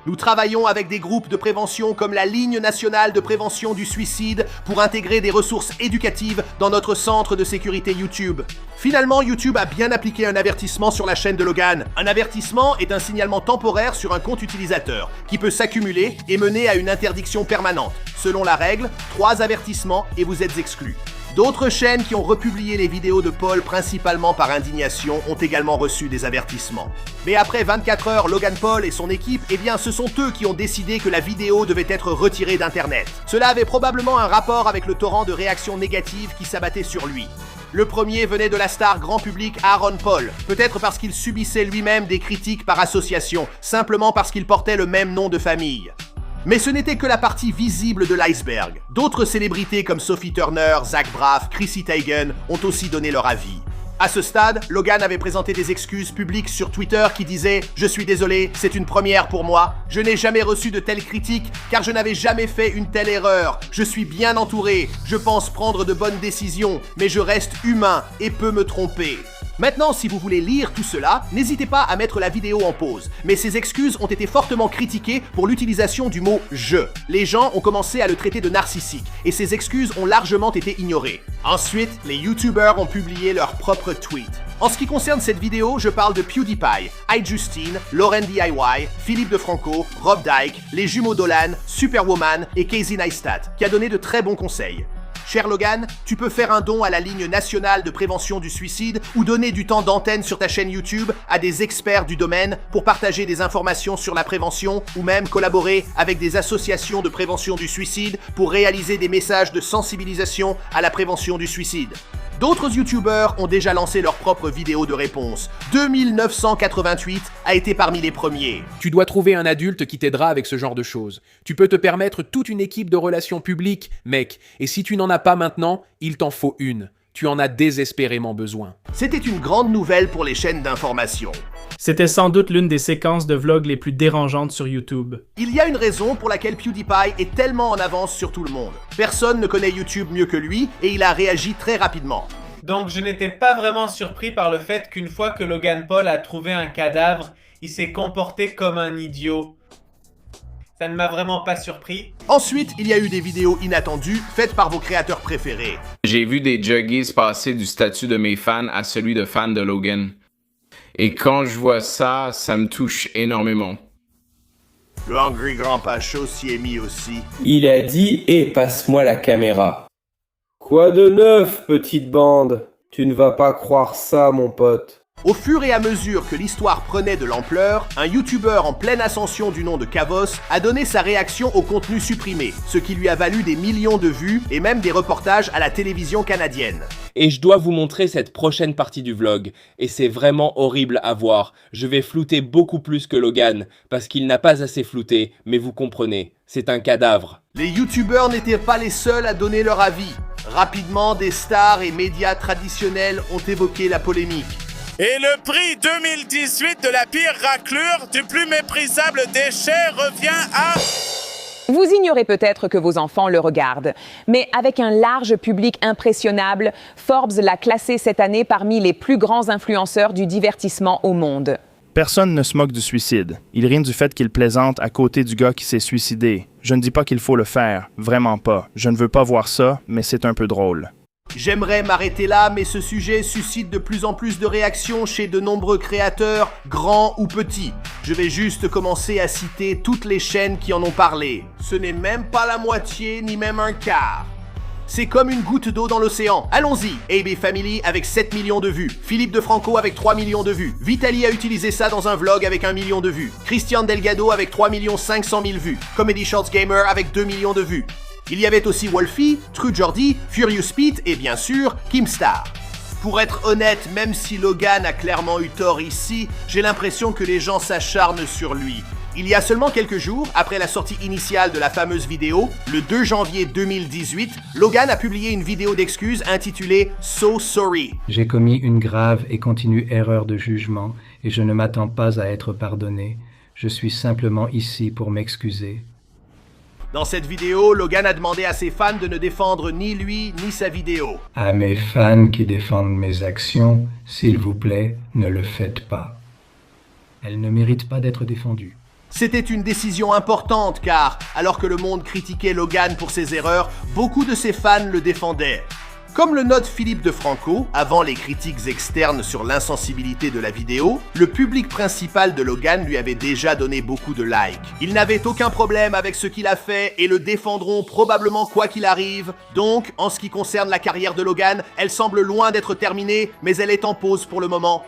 Nous travaillons avec des groupes de prévention comme la Ligne nationale de prévention du suicide pour intégrer des ressources éducatives dans notre centre de sécurité YouTube. Finalement, YouTube a bien appliqué un avertissement sur la chaîne de Logan. Un avertissement est un signalement temporaire sur un compte utilisateur qui peut s'accumuler et mener à une interdiction permanente. Selon la règle, 3 avertissements et vous êtes exclu. D'autres chaînes qui ont republié les vidéos de Paul principalement par indignation ont également reçu des avertissements. Mais après 24 heures, Logan Paul et son équipe, eh bien ce sont eux qui ont décidé que la vidéo devait être retirée d'internet. Cela avait probablement un rapport avec le torrent de réactions négatives qui s'abattait sur lui. Le premier venait de la star grand public Aaron Paul, peut-être parce qu'il subissait lui-même des critiques par association, simplement parce qu'il portait le même nom de famille. Mais ce n'était que la partie visible de l'iceberg. D'autres célébrités comme Sophie Turner, Zach Braff, Chrissy Teigen ont aussi donné leur avis. À ce stade, Logan avait présenté des excuses publiques sur Twitter qui disaient « Je suis désolé, c'est une première pour moi. Je n'ai jamais reçu de telles critiques car je n'avais jamais fait une telle erreur. Je suis bien entouré, je pense prendre de bonnes décisions, mais je reste humain et peux me tromper. » Maintenant, si vous voulez lire tout cela, n'hésitez pas à mettre la vidéo en pause. Mais ces excuses ont été fortement critiquées pour l'utilisation du mot « je ». Les gens ont commencé à le traiter de narcissique, et ces excuses ont largement été ignorées. Ensuite, les YouTubers ont publié leurs propres tweets. En ce qui concerne cette vidéo, je parle de PewDiePie, iJustine, Lauren DIY, Philippe DeFranco, Rob Dyke, les jumeaux Dolan, Superwoman et Casey Neistat, qui a donné de très bons conseils. Cher Logan, tu peux faire un don à la ligne nationale de prévention du suicide ou donner du temps d'antenne sur ta chaîne YouTube à des experts du domaine pour partager des informations sur la prévention ou même collaborer avec des associations de prévention du suicide pour réaliser des messages de sensibilisation à la prévention du suicide. D'autres YouTubers ont déjà lancé leurs propres vidéos de réponse. 2988 a été parmi les premiers. Tu dois trouver un adulte qui t'aidera avec ce genre de choses. Tu peux te permettre toute une équipe de relations publiques, mec, et si tu n'en as pas maintenant, il t'en faut une. Tu en as désespérément besoin. C'était une grande nouvelle pour les chaînes d'information. C'était sans doute l'une des séquences de vlogs les plus dérangeantes sur YouTube. Il y a une raison pour laquelle PewDiePie est tellement en avance sur tout le monde. Personne ne connaît YouTube mieux que lui et il a réagi très rapidement. Donc je n'étais pas vraiment surpris par le fait qu'une fois que Logan Paul a trouvé un cadavre, il s'est comporté comme un idiot. Ça ne m'a vraiment pas surpris. Ensuite, il y a eu des vidéos inattendues faites par vos créateurs préférés. J'ai vu des juggies passer du statut de mes fans à celui de fan de Logan. Et quand je vois ça, ça me touche énormément. Le Hungry Grandpa Show s'y est mis aussi. Il a dit « Eh, passe-moi la caméra ». Quoi de neuf, petite bande? Tu ne vas pas croire ça, mon pote. Au fur et à mesure que l'histoire prenait de l'ampleur, un YouTuber en pleine ascension du nom de Kavos a donné sa réaction au contenu supprimé, ce qui lui a valu des millions de vues et même des reportages à la télévision canadienne. Et je dois vous montrer cette prochaine partie du vlog, et c'est vraiment horrible à voir. Je vais flouter beaucoup plus que Logan, parce qu'il n'a pas assez flouté, mais vous comprenez, c'est un cadavre. Les YouTubers n'étaient pas les seuls à donner leur avis. Rapidement, des stars et médias traditionnels ont évoqué la polémique. Et le prix 2018 de la pire raclure du plus méprisable déchet revient à... Vous ignorez peut-être que vos enfants le regardent, mais avec un large public impressionnable, Forbes l'a classé cette année parmi les plus grands influenceurs du divertissement au monde. Personne ne se moque du suicide. Il rient du fait qu'il plaisante à côté du gars qui s'est suicidé. Je ne dis pas qu'il faut le faire, vraiment pas. Je ne veux pas voir ça, mais c'est un peu drôle. J'aimerais m'arrêter là, mais ce sujet suscite de plus en plus de réactions chez de nombreux créateurs, grands ou petits. Je vais juste commencer à citer toutes les chaînes qui en ont parlé. Ce n'est même pas la moitié, ni même un quart. C'est comme une goutte d'eau dans l'océan. Allons-y. AB Family avec 7 millions de vues. Philippe DeFranco avec 3 millions de vues. Vitaly a utilisé ça dans un vlog avec 1 million de vues. Christian Delgado avec 3 500 000 vues. Comedy Shorts Gamer avec 2 millions de vues. Il y avait aussi Wolfie, True Jordi, Furious Pete et bien sûr, Kimstar. Pour être honnête, même si Logan a clairement eu tort ici, j'ai l'impression que les gens s'acharnent sur lui. Il y a seulement quelques jours, après la sortie initiale de la fameuse vidéo, le 2 janvier 2018, Logan a publié une vidéo d'excuses intitulée « So Sorry ». J'ai commis une grave et continue erreur de jugement et je ne m'attends pas à être pardonné. Je suis simplement ici pour m'excuser. Dans cette vidéo, Logan a demandé à ses fans de ne défendre ni lui ni sa vidéo. À mes fans qui défendent mes actions, s'il vous plaît, ne le faites pas. Elles ne méritent pas d'être défendues. C'était une décision importante car, alors que le monde critiquait Logan pour ses erreurs, beaucoup de ses fans le défendaient. Comme le note Philippe DeFranco, avant les critiques externes sur l'insensibilité de la vidéo, le public principal de Logan lui avait déjà donné beaucoup de likes. Ils n'avaient aucun problème avec ce qu'il a fait et le défendront probablement quoi qu'il arrive. Donc, en ce qui concerne la carrière de Logan, elle semble loin d'être terminée, mais elle est en pause pour le moment.